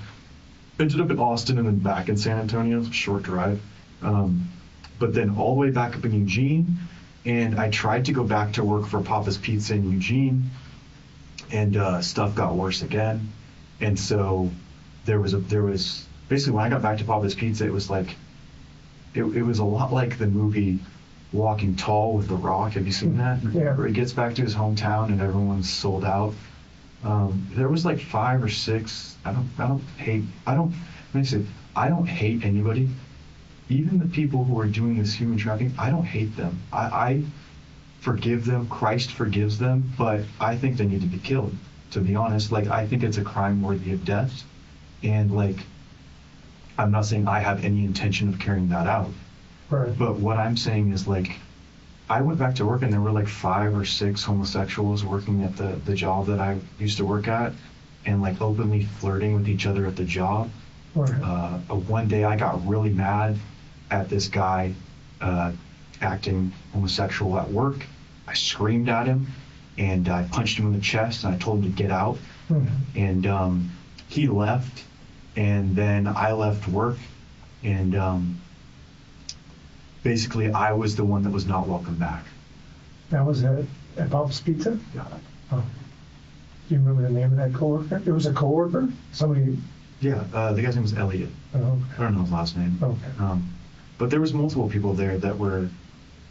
ended up in Austin and then back in San Antonio, short drive. But then all the way back up in Eugene, and I tried to go back to work for Papa's Pizza in Eugene, and stuff got worse again. And so there was basically, when I got back to Papa's Pizza, it was like it was a lot like the movie Walking Tall with The Rock. Have you seen that? Yeah. Where he gets back to his hometown and everyone's sold out. There was like 5 or 6. I don't hate anybody. Even the people who are doing this human trafficking, I don't hate them. I forgive them. Christ forgives them, but I think they need to be killed, to be honest. Like, I think it's a crime worthy of death. And like, I'm not saying I have any intention of carrying that out. Right. But what I'm saying is, like, I went back to work and there were like 5 or 6 homosexuals working at the job that I used to work at, and like openly flirting with each other at the job. Right. One day I got really mad at this guy acting homosexual at work. I screamed at him and I punched him in the chest and I told him to get out. And he left, and then I left work, and basically I was the one that was not welcome back. That was at Bob's Pizza? Yeah. Oh. Do you remember the name of that coworker? It was a coworker? Somebody? Yeah, the guy's name was Elliot. Oh, I don't know his last name. okay. But there was multiple people there that were,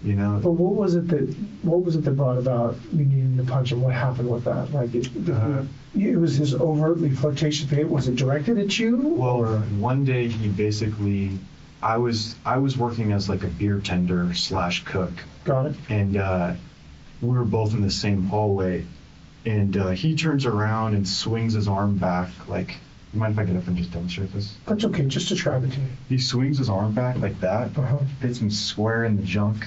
you know. But what was it that brought about you needing to punch him? What happened with that? Like, it was his overtly flirtatious behavior. Was it directed at you? Well, one day he basically, I was working as like a beer tender / cook. Got it. And we were both in the same hallway, and he turns around and swings his arm back. Like, you mind if I get up and just demonstrate this? That's okay. Just describe it to me. He swings his arm back like that, hits him square in the junk,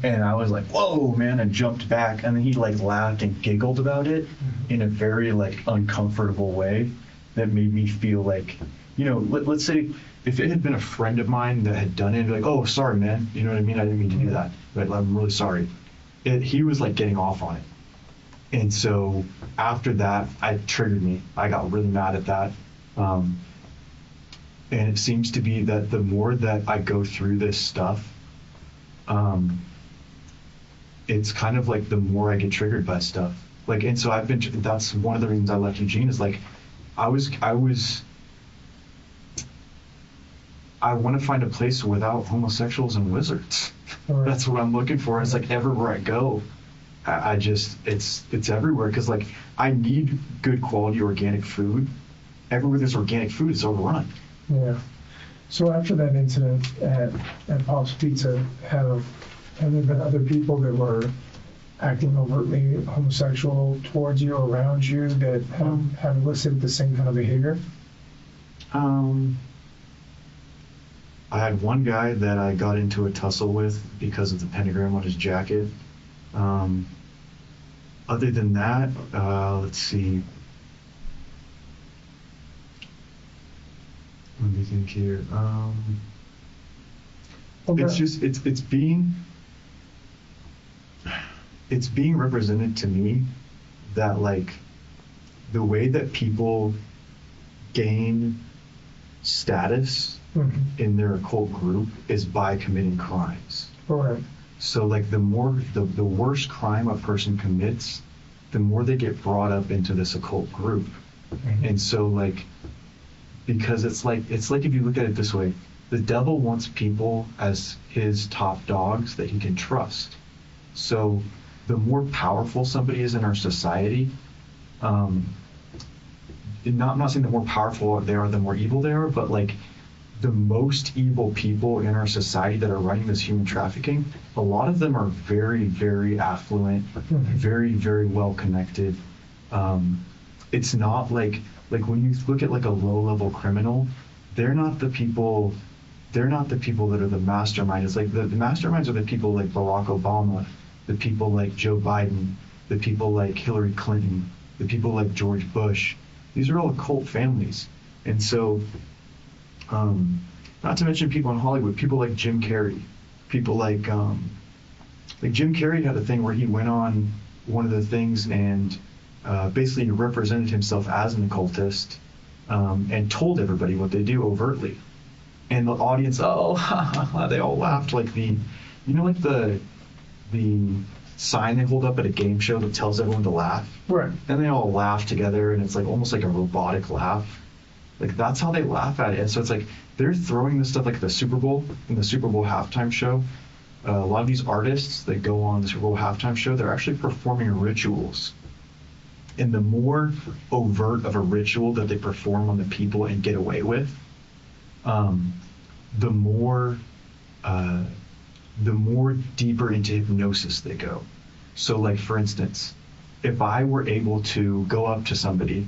and I was like, whoa, man, and jumped back, and then he like laughed and giggled about it in a very like uncomfortable way that made me feel like, you know, let's say if it had been a friend of mine that had done it, I'd be like, oh, sorry, man, you know what I mean? I didn't mean to do that, but I'm really sorry. He was like getting off on it. And so after that, it triggered me. I got really mad at that. And it seems to be that the more that I go through this stuff, it's kind of like the more I get triggered by stuff. Like, and so that's one of the reasons I left Eugene, is like, I want to find a place without homosexuals and wizards. Right. That's what I'm looking for. It's like everywhere I go, I just, it's everywhere. Cause like, I need good quality organic food. Everywhere there's organic food, it's overrun. Yeah. So after that incident at Bob's Pizza, have there been other people that were acting overtly homosexual towards you or around you that have elicited the same kind of behavior? I had one guy that I got into a tussle with because of the pentagram on his jacket. Other than that, let's see. Let me think here. Okay. It's just it's being represented to me that like the way that people gain status Mhm. in their occult group is by committing crimes. Right. So like the worse crime a person commits, the more they get brought up into this occult group. And so like, because it's like if you look at it this way, the devil wants people as his top dogs that he can trust. So the more powerful somebody is in our society, I'm not saying the more powerful they are, the more evil they are, but like the most evil people in our society that are running this human trafficking, a lot of them are very, very affluent, very, very well connected. It's not like when you look at like a low-level criminal, they're not the people that are the mastermind. It's like the masterminds are the people like Barack Obama, the people like Joe Biden, the people like Hillary Clinton, the people like George Bush. These are all occult families. And so, not to mention people in Hollywood, people like Jim Carrey, people like Jim Carrey had a thing where he went on one of the things and basically represented himself as an occultist and told everybody what they do overtly. And the audience, they all laughed like the sign they hold up at a game show that tells everyone to laugh. Right. And they all laugh together, and it's like almost like a robotic laugh. Like that's how they laugh at it. And so it's like they're throwing this stuff like the Super Bowl, in the Super Bowl halftime show. A lot of these artists that go on the Super Bowl halftime show, they're actually performing rituals. And the more overt of a ritual that they perform on the people and get away with, the more deeper into hypnosis they go. So like, for instance, if I were able to go up to somebody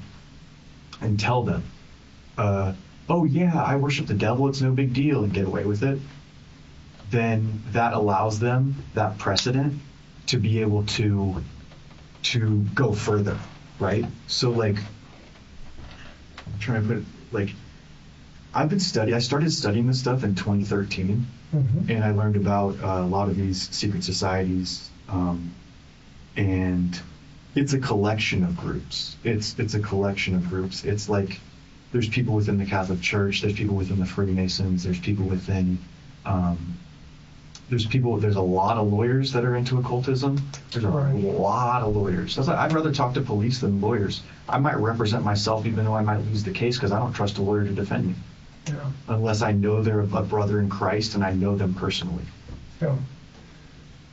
and tell them, oh yeah, I worship the devil, it's no big deal, and get away with it, then that allows them that precedent to be able to go further, right? So like, I'm trying to put it, like, I started studying this stuff in 2013, and I learned about a lot of these secret societies, and it's a collection of groups. It's a collection of groups. It's like there's people within the Catholic Church, there's people within the Freemasons, there's people within there's a lot of lawyers that are into occultism. There's a lot of lawyers. I'd rather talk to police than lawyers. I might represent myself even though I might lose the case because I don't trust a lawyer to defend me. Yeah. Unless I know they're a brother in Christ and I know them personally. Yeah.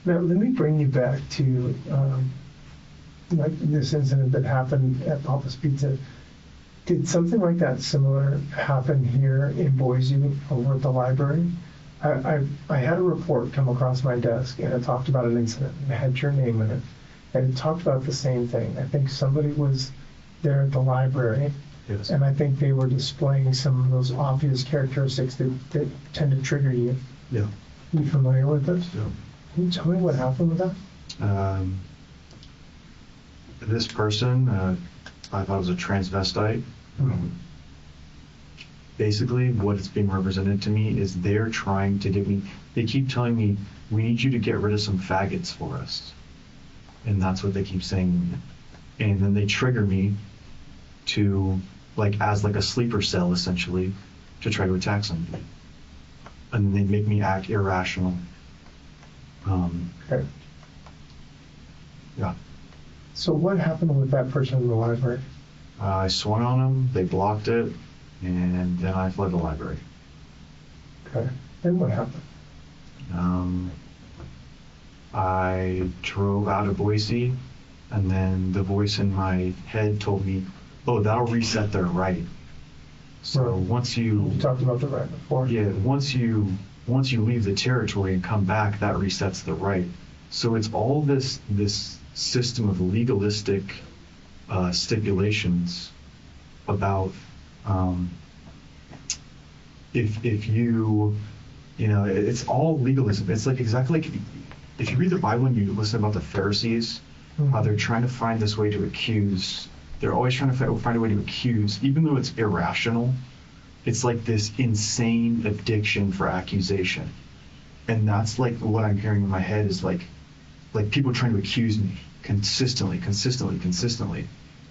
Now, let me bring you back to like this incident that happened at Papa's Pizza. Did something like that similar happen here in Boise over at the library? I had a report come across my desk and it talked about an incident and it had your name in it. And it talked about the same thing. I think somebody was there at the library. Yes. And I think they were displaying some of those obvious characteristics that tend to trigger you. Yeah. You familiar with this? Yeah. Can you tell me what happened with that? This person, I thought was a transvestite. Basically, what it's being represented to me is they're trying to get me. They keep telling me, "We need you to get rid of some faggots for us," and that's what they keep saying. And then they trigger me to, like, as like a sleeper cell, essentially, to try to attack somebody. And then they make me act irrational. Okay. Yeah. So what happened with that person in the library? I swung on them, they blocked it, and then I fled the library. Okay. Then what happened? I drove out of Boise, and then the voice in my head told me, "Oh, that'll reset their right." So Right. once you talked about the right before. Yeah, once you leave the territory and come back, that resets the right. So it's all this system of legalistic stipulations about if you it's all legalism. It's like exactly like if you read the Bible and you listen about the Pharisees, how they're trying to find this way to accuse. They're always trying to find a way to accuse, even though it's irrational. It's like this insane addiction for accusation. And that's like what I'm hearing in my head is like people trying to accuse me consistently,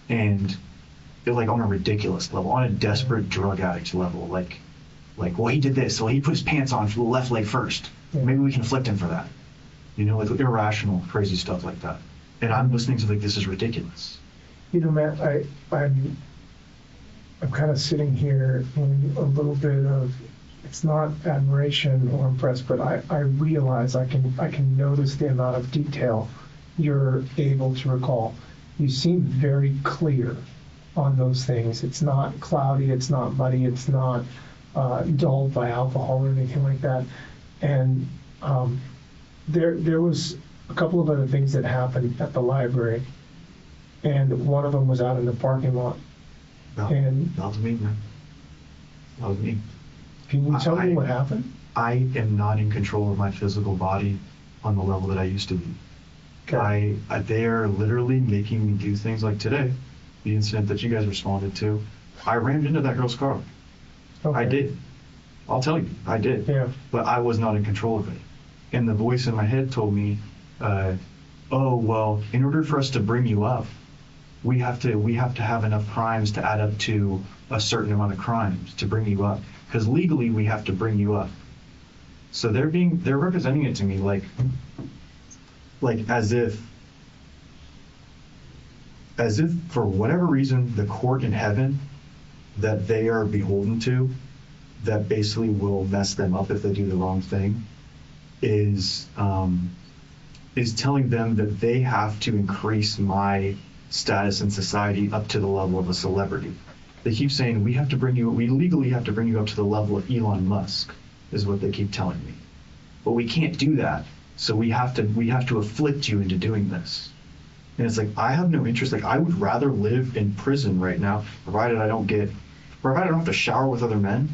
and they're like on a ridiculous level, on a desperate drug addict level, like, well, he did this, well, he put his pants on for the left leg first. Maybe we can afflict him for that. You know, like irrational, crazy stuff like that. And I'm listening to like, this is ridiculous. You know, Matt, I'm kind of sitting here in a little bit of, it's not admiration or impressed, but I realize I can notice the amount of detail you're able to recall. You seem very clear on those things. It's not cloudy, it's not muddy, it's not dulled by alcohol or anything like that. And there was a couple of other things that happened at the library, and one of them was out in the parking lot. No, And that was me, man. That was me. can you tell me what happened? I am not in control of my physical body on the level that I used to be. Okay. They are literally making me do things like today, the incident that you guys responded to. I rammed into that girl's car. Okay. I did. I'll tell you, I did. Yeah. But I was not in control of it. And the voice in my head told me, oh, well, in order for us to bring you up, we have to have enough crimes to add up to a certain amount of crimes to bring you up. Because legally we have to bring you up. So they're representing it to me like as if for whatever reason the court in heaven that they are beholden to, that basically will mess them up if they do the wrong thing, is telling them that they have to increase my status in society up to the level of a celebrity. They keep saying we legally have to bring you up to the level of Elon Musk, is what they keep telling me. But we can't do that. So we have to afflict you into doing this. And it's like, I have no interest. Like, I would rather live in prison right now, provided I don't have to shower with other men,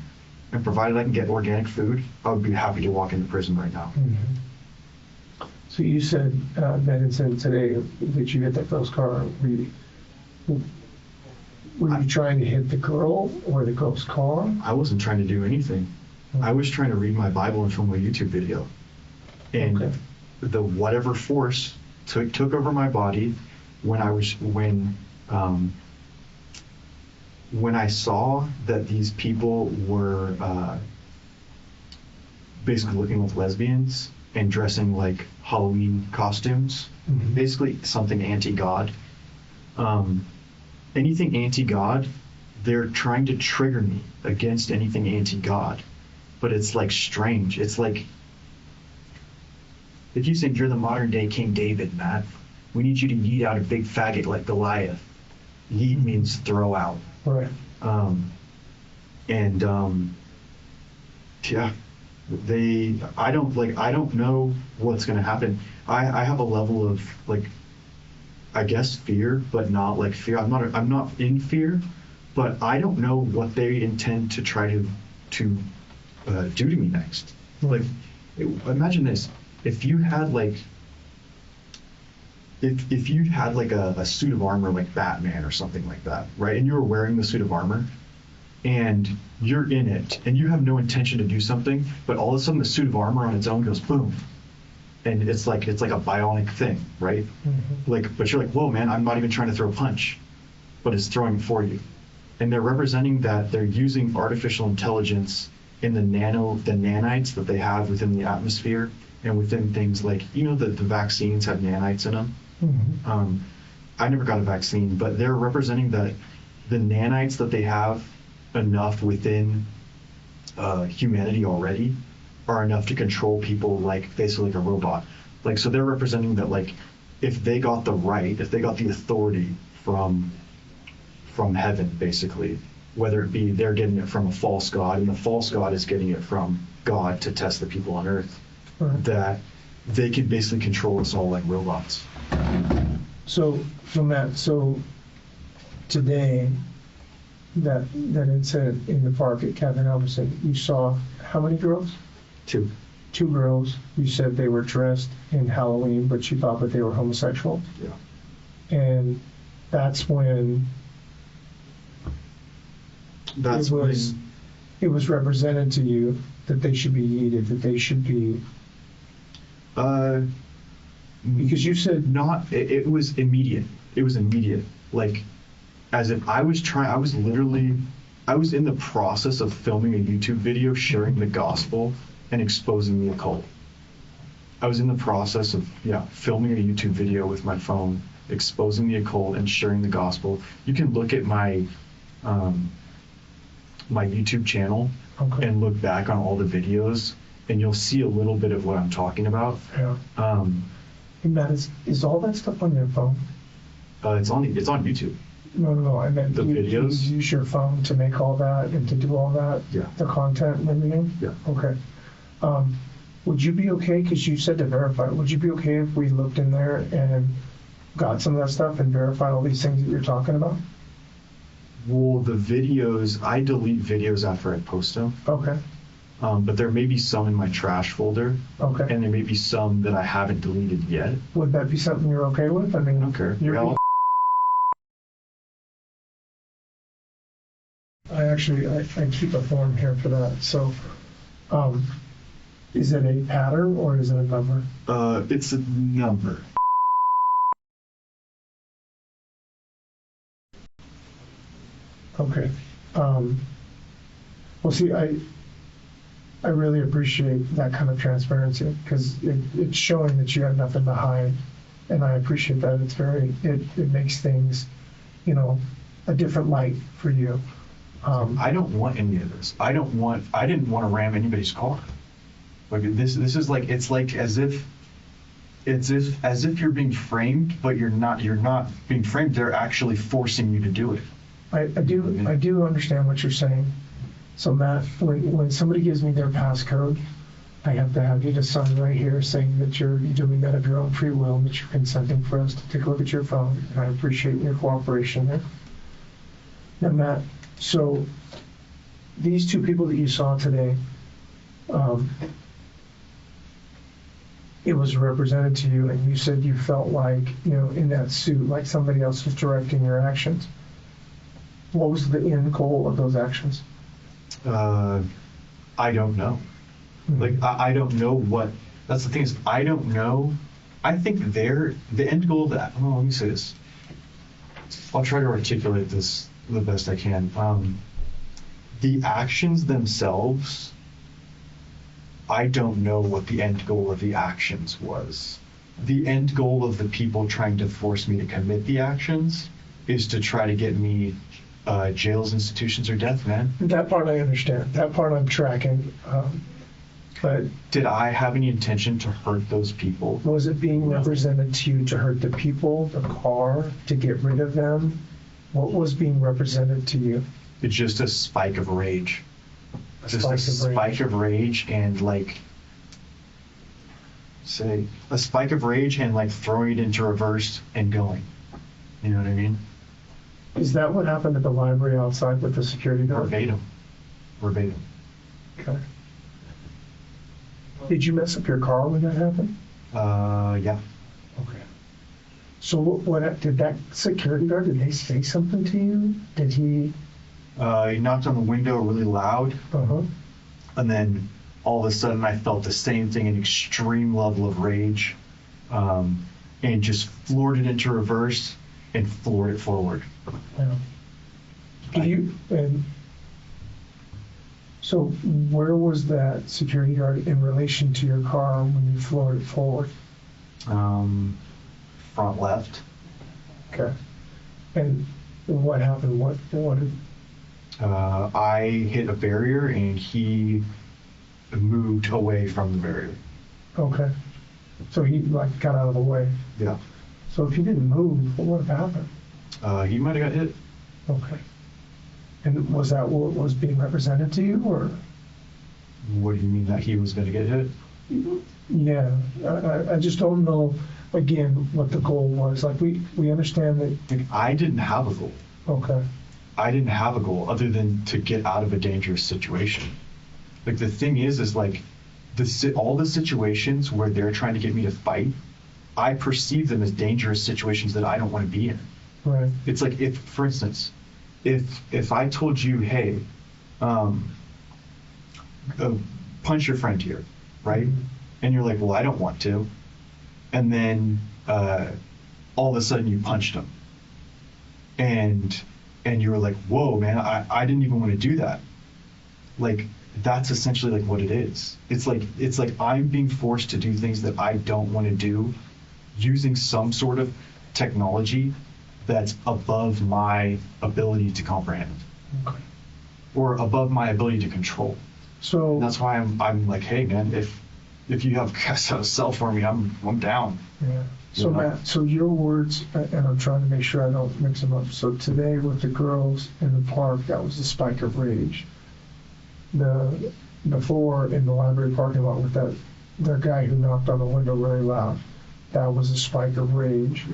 and provided I can get organic food, I would be happy to walk into prison right now. Mm-hmm. So you said that incident today that you hit that girl's car. Were you trying to hit the girl or the girl's car? I wasn't trying to do anything. I was trying to read my Bible and film a YouTube video. And Okay. the whatever force took over my body when I saw that these people were basically looking like lesbians and dressing like Halloween costumes, Mhm. basically something anti-God. Anything anti-God, they're trying to trigger me against anything anti-God. But it's like strange. It's like, if you think you're the modern day King David, Matt, we need you to yeet out a big faggot like Goliath. Yeet means throw out. Right. Yeah, I don't know what's going to happen. I have a level of like, I guess fear, but not like fear. I'm not in fear, but I don't know what they intend to try to do to me next. Like, imagine this: if you had like a suit of armor like Batman or something like that, right? And you were wearing the suit of armor, and you're in it, and you have no intention to do something, but all of a sudden the suit of armor on its own goes boom, and it's like a bionic thing, right? Mm-hmm. Like, but you're like, whoa, man, I'm not even trying to throw a punch, but it's throwing it for you. And they're representing that they're using artificial intelligence in the nanites that they have within the atmosphere and within things like, the vaccines have nanites in them. Mm-hmm. I never got a vaccine, but they're representing that the nanites that they have enough within humanity already are enough to control people like basically like a robot. Like, so they're representing that, like, if they got the authority from heaven, basically, whether it be they're getting it from a false god and the false god is getting it from God to test the people on earth, Right. that they could basically control us all like robots. So today, that incident in the park at Captain Albertson, you saw how many girls? Two. Two girls. You said they were dressed in Halloween, but you thought that they were homosexual. Yeah. And that's when it was represented to you that they should be yeeted, that they should be Uh, Because you said, not. It was immediate. It was immediate. Like, as if I was trying. I was literally. I was in the process of filming a YouTube video sharing the gospel and exposing the occult. I was in the process of filming a YouTube video with my phone, exposing the occult and sharing the gospel. You can look at my my YouTube channel okay, and look back on all the videos, and you'll see a little bit of what I'm talking about. yeah. Hey, Matt, is all that stuff on your phone? It's on YouTube. No, I meant The videos? you use your phone to make all that and to do all that? Yeah. The content and everything? Yeah. Okay. Would you be okay, because you said to verify, would you be okay if we looked in there and got some of that stuff and verified all these things that you're talking about? Well, the videos, I delete videos after I post them, Okay, but there may be some in my trash folder, okay. and there may be some that I haven't deleted yet. Would that be something you're okay with? I mean, Okay. you're, I keep a form here for that. So, is it a pattern or is it a number? It's a number. Okay. Well, see, I really appreciate that kind of transparency because it's showing that you have nothing to hide, and I appreciate that. It makes things, a different light for you. I don't want any of this. I didn't want to ram anybody's car. Like this is like, it's like as if you're being framed, but you're not being framed. They're actually forcing you to do it. I do understand what you're saying. So Matt, when somebody gives me their passcode, I have to have you to sign right here saying that you're doing that of your own free will, that you're consenting for us to take a look at your phone. And I appreciate your cooperation there. Now, Matt, so these two people that you saw today, it was represented to you, and you said you felt like, in that suit, like somebody else was directing your actions. What was the end goal of those actions? I don't know. Like, I don't know what, that's the thing is, I don't know. I think the end goal of that, let me say this. I'll try to articulate this the best I can. The actions themselves, I don't know what the end goal of the actions was. The end goal of the people trying to force me to commit the actions is to try to get me jails, institutions, or death, man. That part I understand. That part I'm tracking. But did I have any intention to hurt those people? Was it being represented to you to hurt the people, the car, to get rid of them? What was being represented to you? It's just a spike of rage. Just a spike of rage and like throwing it into reverse and going. You know what I mean? Is that what happened at the library outside with the security guard? Verbatim. Okay. Did you mess up your car when that happened? Yeah. Okay. So what did that security guard, did they say something to you? Did he? He knocked on the window really loud. Uh-huh. And then all of a sudden I felt the same thing, an extreme level of rage, and just floored it into reverse and floored it forward. Yeah. So where was that security guard in relation to your car when you floored it forward? Front left. Okay. And what happened? What did? I hit a barrier and he moved away from the barrier. Okay. So he got out of the way. Yeah. So if he didn't move, what would have happened? He might have got hit. Okay. And was that what was being represented to you, or? What do you mean that he was going to get hit? Yeah, I just don't know, again, what the goal was. Like, we understand that. I didn't have a goal. Okay. I didn't have a goal other than to get out of a dangerous situation. Like, the thing is like, all the situations where they're trying to get me to fight, I perceive them as dangerous situations that I don't want to be in. Right. It's like, if, for instance, if I told you, hey, punch your friend here, right? and you're like, well, I don't want to. And then all of a sudden you punched him. And you were like, whoa, man, I didn't even want to do that. Like, that's essentially like what it is. It's like I'm being forced to do things that I don't want to do using some sort of technology that's above my ability to comprehend Okay. or above my ability to control. So And that's why I'm like, hey, man, if you have a cell for me, I'm down. yeah. So Yeah. Matt, so your words, and I'm trying to make sure I don't mix them up. So today with the girls in the park, that was the spike of rage. Before in the library parking lot with the guy who knocked on the window really loud, that was a spike of rage.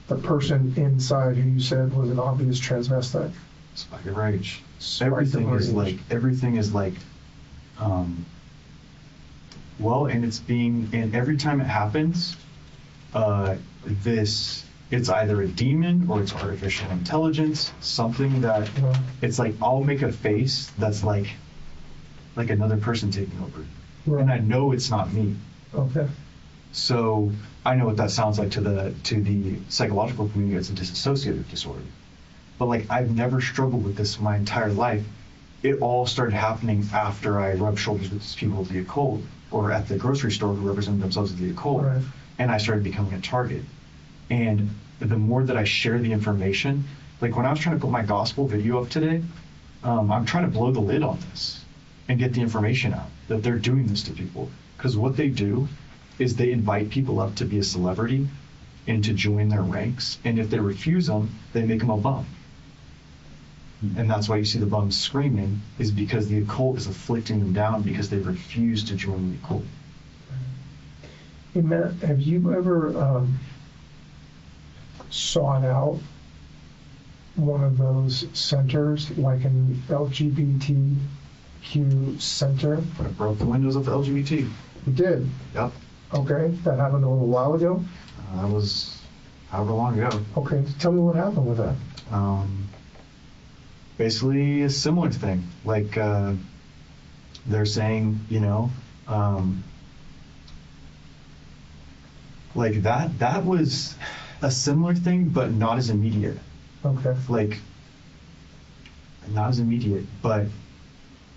The person inside who you said was an obvious transvestite. Spike of rage. Spike of Everything is like, well, and every time it happens, it's either a demon or it's artificial intelligence, something that it's like I'll make a face that's like another person taking over, Right. and I know it's not me. Okay. So I know what that sounds like to the psychological community as a dissociative disorder. But like I've never struggled with this my entire life. It all started happening after I rubbed shoulders with these people of the occult or at the grocery store who represent themselves as the occult. Right. And I started becoming a target. And the more that I share the information, like when I was trying to put my gospel video up today, I'm trying to blow the lid on this and get the information out that they're doing this to people. Because what they do is they invite people up to be a celebrity and to join their ranks. And if they refuse them, they make them a bum. And that's why you see the bums screaming, is because the occult is afflicting them down because they refuse to join the occult. Hey Matt, have you ever sought out one of those centers, like an LGBTQ center? I broke the windows of LGBT. You did? Yep. Okay, that happened a little while ago? That was however long ago. Okay, tell me what happened with that. Basically a similar thing. Like they're saying, like that was a similar thing, but not as immediate. Okay. Like not as immediate, but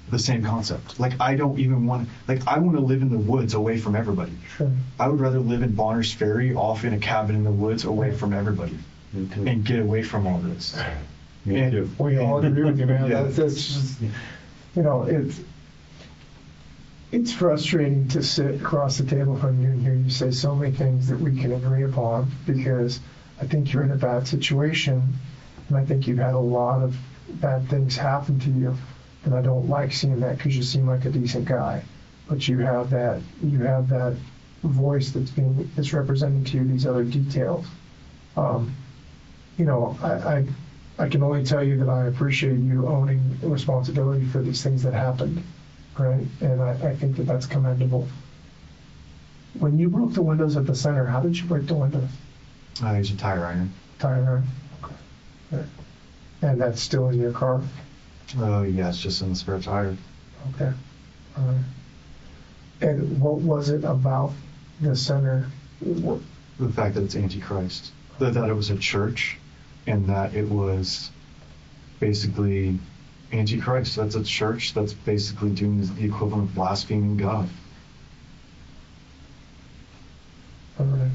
the same concept. Like I don't even want, like I want to live in the woods away from everybody. Sure. I would rather live in Bonner's Ferry off in a cabin in the woods away from everybody and get away from all this. Me too. We all agree with you, man. Yeah. That's just, it's frustrating to sit across the table from you and hear you say so many things that we can agree upon, because I think you're in a bad situation, and I think you've had a lot of bad things happen to you, and I don't like seeing that because you seem like a decent guy, but you have that voice that's representing to you these other details. I can only tell you that I appreciate you owning responsibility for these things that happened, right? And I think that that's commendable. When you broke the windows at the center, how did you break the windows? I use a tire iron. Tire iron? Okay. Right. And that's still in your car? Oh, yeah, it's just in the spare tire. Okay. All right. And what was it about the center? The fact that it's Antichrist. That it was a church and that it was basically Antichrist. That's a church that's basically doing the equivalent of blaspheming God. All right.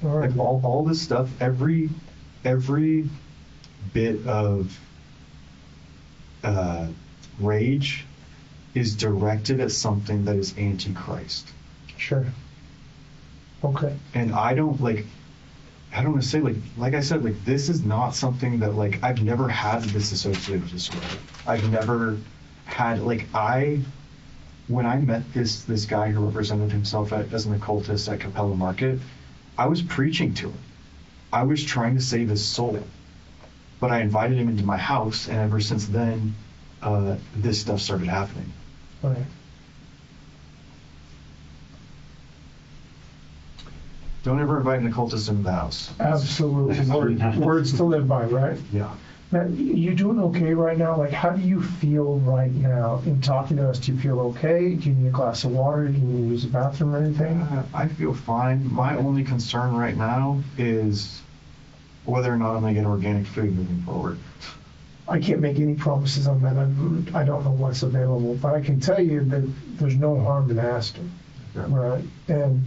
All right. Like all this stuff, every bit of rage is directed at something that is Antichrist. Sure. Okay. And I don't want to say, like I said, like this is not something that, like, I've never had this associated disorder. I've never had, when I met this guy who represented himself as an occultist at Capella Market, I was preaching to him. I was trying to save his soul. But I invited him into my house, and ever since then, this stuff started happening. All right. Don't ever invite an occultist into the house. Absolutely. Words to live by, right? Yeah. Matt, you doing okay right now? Like, how do you feel right now in talking to us? Do you feel okay? Do you need a glass of water? Do you need to use the bathroom or anything? I feel fine. My only concern right now is whether or not I'm gonna get organic food moving forward. I can't make any promises on that. I don't know what's available, but I can tell you that there's no harm in asking, right? And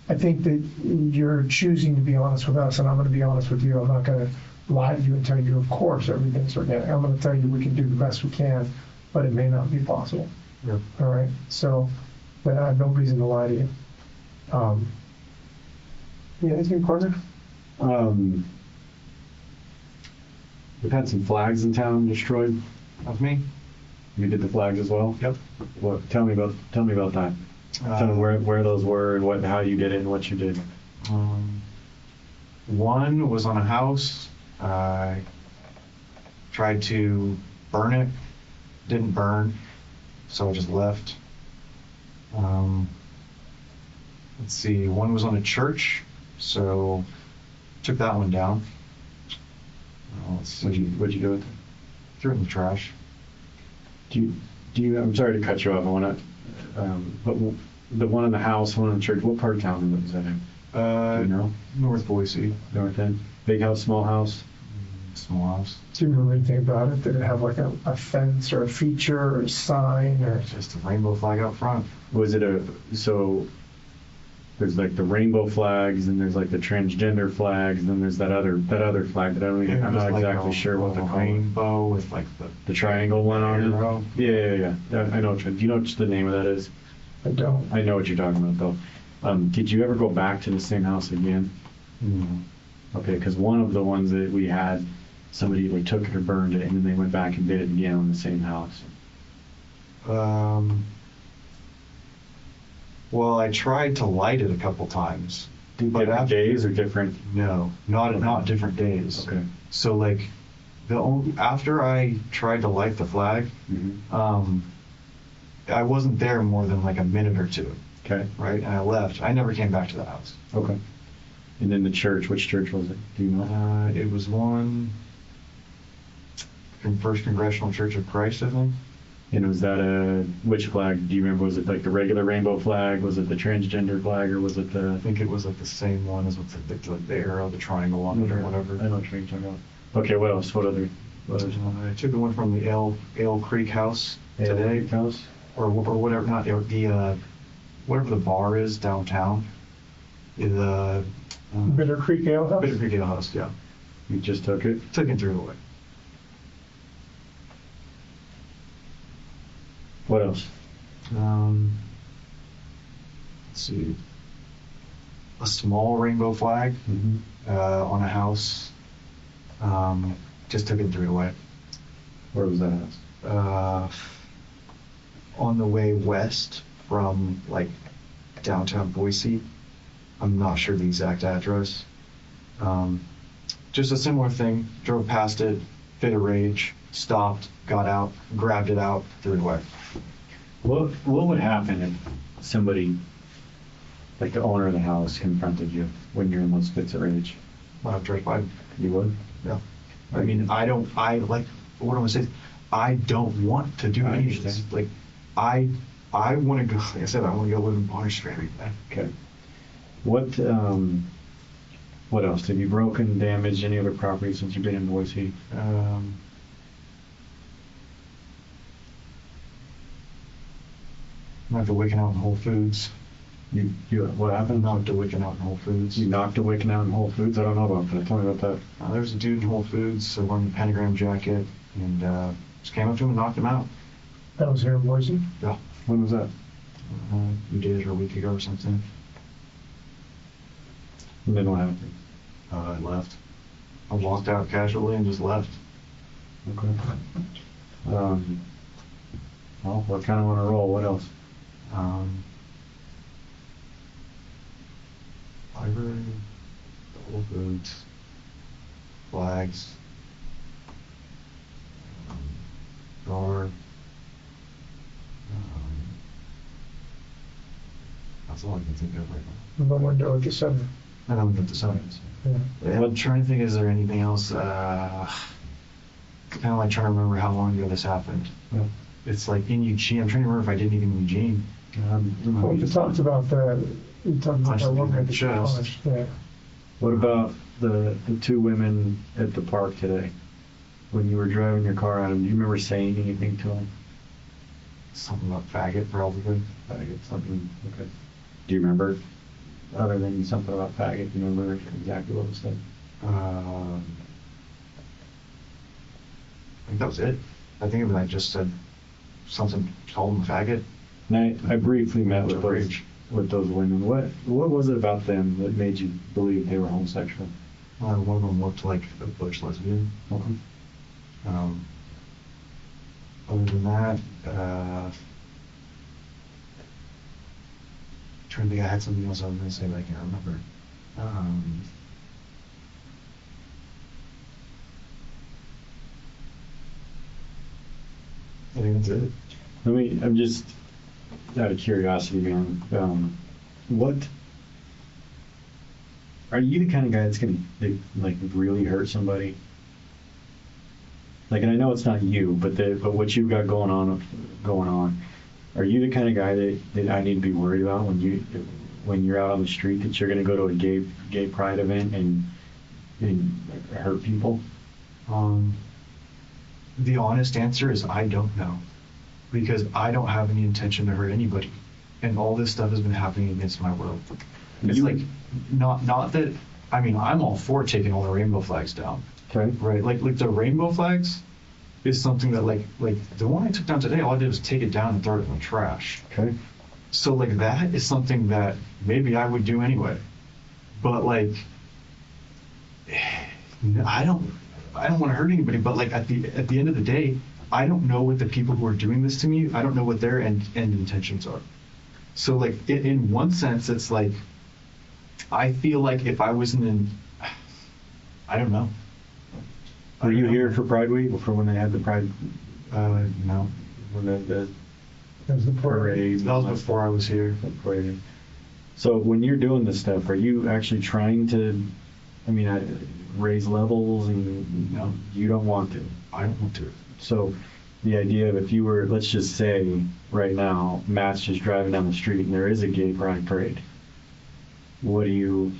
I think that you're choosing to be honest with us, and I'm going to be honest with you. I'm not going to lie to you and tell you, of course, everything's organic. I'm going to tell you we can do the best we can, but it may not be possible. Yep. All right. So, but I have no reason to lie to you. Yeah, anything, partner? We've had some flags in town destroyed. That's me. You did the flags as well? Yep. What? Tell me about that. Tell me where those were and how you did it and what you did. One was on a house. I tried to burn it. Didn't burn, so I just left. Let's see. One was on a church, so took that one down. Let's see. What'd you do with it? Threw it in the trash. Do you? I'm sorry to cut you off. I want to. But the one in the house, one in the church. What part of town was that in? Do you know? North Boise. North End. Big house, small house. Small house. Do you remember anything about it? Did it have like a fence or a feature or a sign or? Just a rainbow flag out front. Was it so? There's like the rainbow flags, and there's like the transgender flags, and then there's that other flag that I'm not exactly sure what they're called. Rainbow with like The triangle one on arrow. it. Yeah. I know. Do you know what the name of that is? I don't. I know what you're talking about though. Did you ever go back to the same house again? No. Okay, because one of the ones that we had, somebody like took it or burned it, and then they went back and did it again on the same house. Well, I tried to light it a couple times. Different days or different? No, not different days. Okay. So like, after I tried to light the flag, Mm-hmm. I wasn't there more than like a minute or two, Okay. right? And I left. I never came back to the house. Okay. And then the church, which church was it? Do you know? It was one from First Congressional Church of Christ, I think. And was that which flag? Do you remember? Was it like the regular rainbow flag? Was it the transgender flag, or was it the? I think it was like the same one as with the arrow, the triangle on it, or whatever. I know what you're talking about. Okay, what else? What others? I took the one from the Ale Creek House today, House? or whatever, not the whatever the bar is downtown. The Bitter Creek Ale House? Bitter Creek Ale House, yeah. You just took it? Took it through the way. What else? Let's see. A small rainbow flag Mm-hmm. on a house. Just took it through the way. Where was that house? On the way west from like downtown Boise. I'm not sure the exact address. Just a similar thing. Drove past it, fit a rage, stopped, got out, grabbed it out, threw it away. What would happen if somebody, like the owner of the house, confronted you when you're in those fits of rage? When I've drank by. You would? Yeah. I mean, what I'm gonna say, I don't want to do I any of this. understand. Like, I want to go, like I said, I want to go live in Bonner Street every day. Okay. What else? Have you broken, damaged any other property since you've been in Boise? I'm after waking out in Whole Foods. What happened? I'm after waking out in Whole Foods. You knocked a wicken out in Whole Foods? I don't know about that. Tell me about that. There was a dude in Whole Foods wearing the pentagram jacket, and just came up to him and knocked him out. That was here in Boise? Yeah. When was that? A few days or a week ago or something. And then what happened? I left. I walked out casually and just left. Okay. Well, we're kind of on a roll. What else? Library, Whole Foods, flags, bar. That's all I can think of right now. The window at the center. I don't get the signs. Yeah. I'm trying to think, is there anything else? kind of like trying to remember how long ago this happened. Yeah. It's like in Eugene. I'm trying to remember if I did anything in Eugene. Well, you talked about that, you talked about that woman at the Chest. college, yeah. What about the two women at the park today? When you were driving your car at them, do you remember saying anything to them? Something about faggot, probably. Faggot, something, okay. Do you remember? Other than something about faggot, do you remember exactly what was said? I think that was it. I think I just said something, called him a faggot. And I briefly met with those, Rage. with those women. What was it about them that made you believe they were homosexual? One of them looked like a butch lesbian. Okay. Other than that, trying to think, I had something else I was going to say, but I can't remember. I think that's it. I'm just out of curiosity, man. What are you the kind of guy that's gonna like really hurt somebody? Like, and I know it's not you, but what you've got going on. Are you the kind of guy that I need to be worried about when you're out on the street, that you're gonna go to a gay pride event and hurt people? The honest answer is I don't know, because I don't have any intention to hurt anybody, and all this stuff has been happening against my will. It's You- like not that. I mean, I'm all for taking all the rainbow flags down, Okay. right? Like the rainbow flags is something that like the one I took down today. All I did was take it down and throw it in the trash. Okay. So like that is something that maybe I would do anyway, but like I don't want to hurt anybody. But like at the end of the day, I don't know what the people who are doing this to me. I don't know what their end intentions are. So like in one sense, it's like I feel like if I was I don't know. Were you here for Pride Week, or for when they had the Pride? No, When the There's the parade? that was before I was here. Parade. So when you're doing this stuff, are you actually trying to, raise levels, and No. you don't want to? I don't want to. So the idea of, if you were, let's just say right now, Matt's just driving down the street and there is a gay pride parade, what do you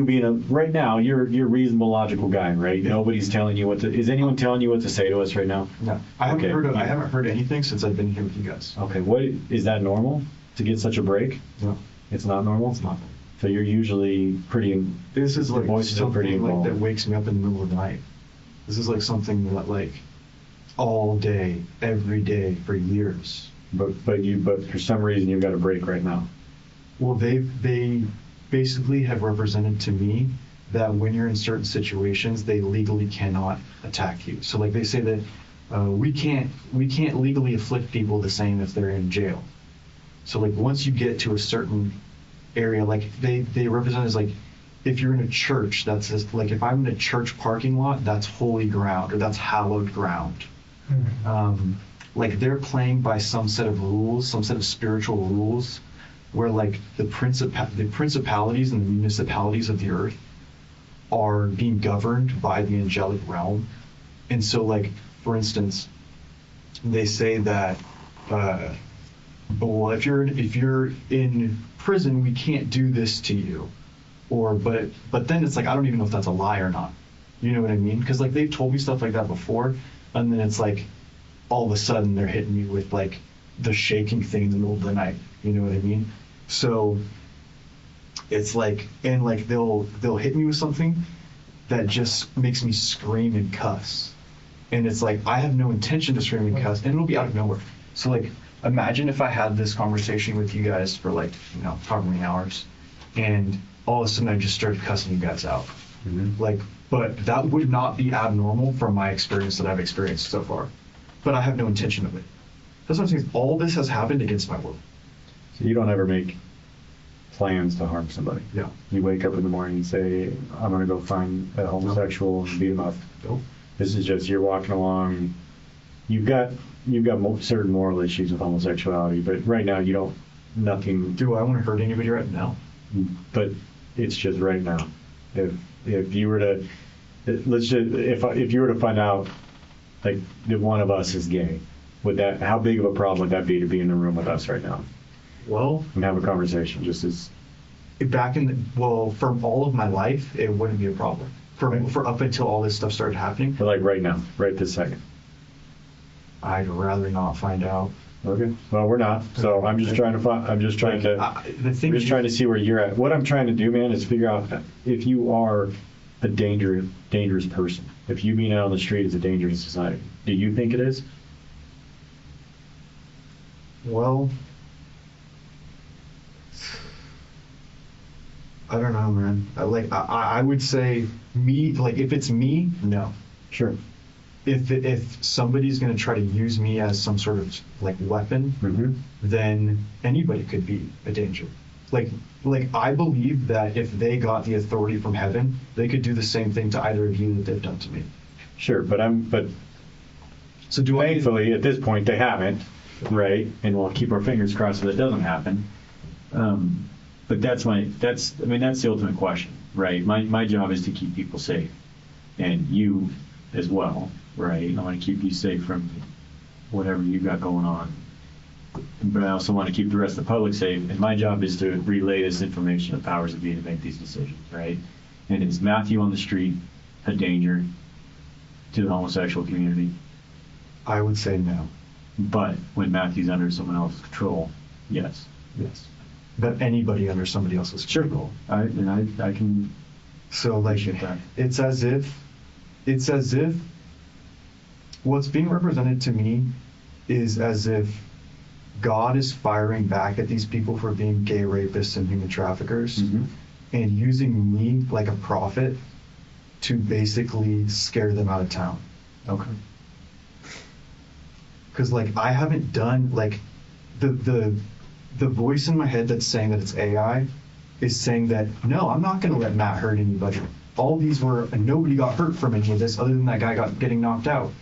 being right now, you're a reasonable, logical guy, right? Yeah. Nobody's telling you is anyone telling you what to say to us right now? No, I haven't Okay. I haven't heard anything since I've been here with you guys. Okay, what, is that normal to get such a break? No, It's not normal? it's not. So you're usually pretty, This is the like voices are pretty something like involved. that wakes me up in the middle of the night. This is like something that like all day, every day for years. but for some reason you've got a break right now. Well, they basically have represented to me that when you're in certain situations, they legally cannot attack you. So like they say that we can't legally afflict people the same if they're in jail. So like once you get to a certain area, like they represent as like if you're in a church, that's just, like if I'm in a church parking lot, that's holy ground or that's hallowed ground. Like they're playing by some set of rules, some set of spiritual rules, where like the principalities and the municipalities of the earth are being governed by the angelic realm. And so like, for instance, they say that, well, if you're in prison, we can't do this to you. But then it's like, I don't even know if that's a lie or not. You know what I mean? Because like they've told me stuff like that before, and then it's like, all of a sudden they're hitting me with like the shaking thing in the middle of the night. You know what I mean? So it's like, and like they'll hit me with something that just makes me scream and cuss. And it's like, I have no intention to scream and cuss, and it'll be out of nowhere. So like, imagine if I had this conversation with you guys for like, however many hours, and all of a sudden I just started cussing you guys out. Mm-hmm. Like, but that would not be abnormal from my experience that I've experienced so far. But I have no intention of it. That's what I'm saying. All this has happened against my will. So you don't ever make plans to harm somebody? Yeah. You wake up in the morning and say, I'm going to go find a homosexual and beat him up. Nope. This is just, you're walking along, you've got certain moral issues with homosexuality, but right now you don't, nothing, Do I want to hurt anybody right now? but it's just right now. If you were to, let's just, if you were to find out like that one of us is gay, how big of a problem would that be to be in the room with us right now Well, and have a conversation just as, from all of my life, it wouldn't be a problem. For up until all this stuff started happening, like right now, right this second? I'd rather not find out. Okay. Well, we're not. So I'm just trying to see where you're at. What I'm trying to do, man, is figure out if you are a dangerous person. If you being out on the street is a danger to society. Do you think it is? Well, I don't know, man. I would say me, like if it's me, no. Sure. If somebody's going to try to use me as some sort of like weapon, Mm-hmm. then anybody could be a danger. Like I believe that if they got the authority from heaven, they could do the same thing to either of you that they've done to me. Sure, but So do I? thankfully at this point they haven't, right? And we'll keep our fingers crossed that it doesn't happen. But that's the ultimate question, right? My job is to keep people safe, and you as well, right? I want to keep you safe from whatever you got going on, but I also want to keep the rest of the public safe. And my job is to relay this information to the powers that be to make these decisions, right? And is Matthew on the street a danger to the homosexual community? I would say no. But when Matthew's under someone else's control, yes. Yes. But anybody under somebody else's control. I can So like appreciate that. it's as if what's being represented to me is as if God is firing back at these people for being gay rapists and human traffickers Mhm. and using me like a prophet to basically scare them out of town. Okay. Because like I haven't done like the voice in my head that's saying that it's AI is saying that no, I'm not going to let Matt hurt anybody. All these were and nobody got hurt from any of this other than that guy getting knocked out.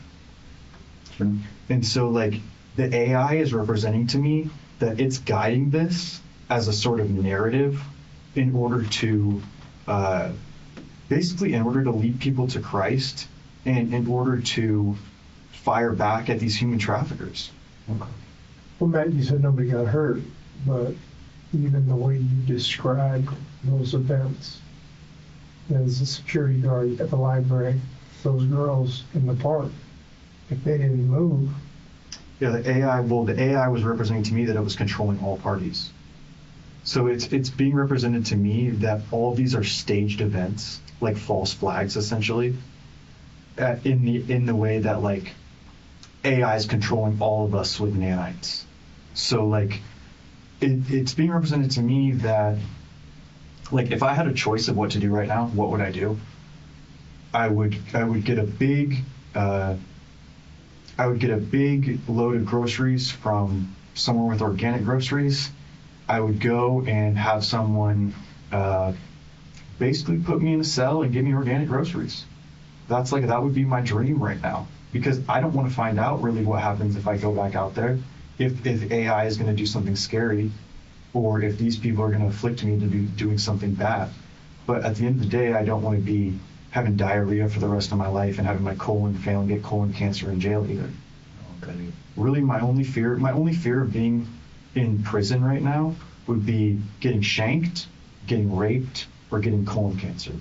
Sure. And so like the AI is representing to me that it's guiding this as a sort of narrative in order to basically in order to lead people to Christ and in order to fire back at these human traffickers. Well, Matt, you said nobody got hurt, but even the way you described those events, as a security guard at the library, those girls in the park, if they didn't move, Yeah, the AI was representing to me that it was controlling all parties. So it's being represented to me that all of these are staged events, like false flags, essentially, in the way that like AI is controlling all of us with nanites. So like it's being represented to me that like if I had a choice of what to do right now, what would I do? I would get a big load of groceries from someone with organic groceries. I would go and have someone basically put me in a cell and give me organic groceries. That would be my dream right now, because I don't want to find out really what happens if I go back out there, if AI is going to do something scary, or if these people are going to afflict me to be doing something bad. But at the end of the day, I don't want to be having diarrhea for the rest of my life and having my colon fail and get colon cancer in jail either. Okay. Really, my only fear of being in prison right now would be getting shanked, getting raped, or getting colon cancer.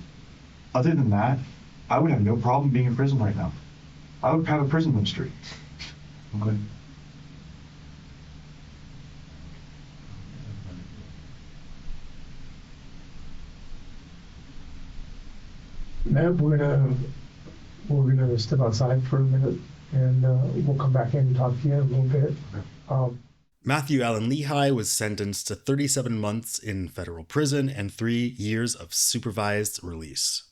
Other than that, I would have no problem being in prison right now. I would have a prison ministry. Okay. Matt, we're gonna step outside for a minute, and we'll come back in and talk to you in a little bit. Matthew Allen Lehigh was sentenced to 37 months in federal prison and 3 years of supervised release.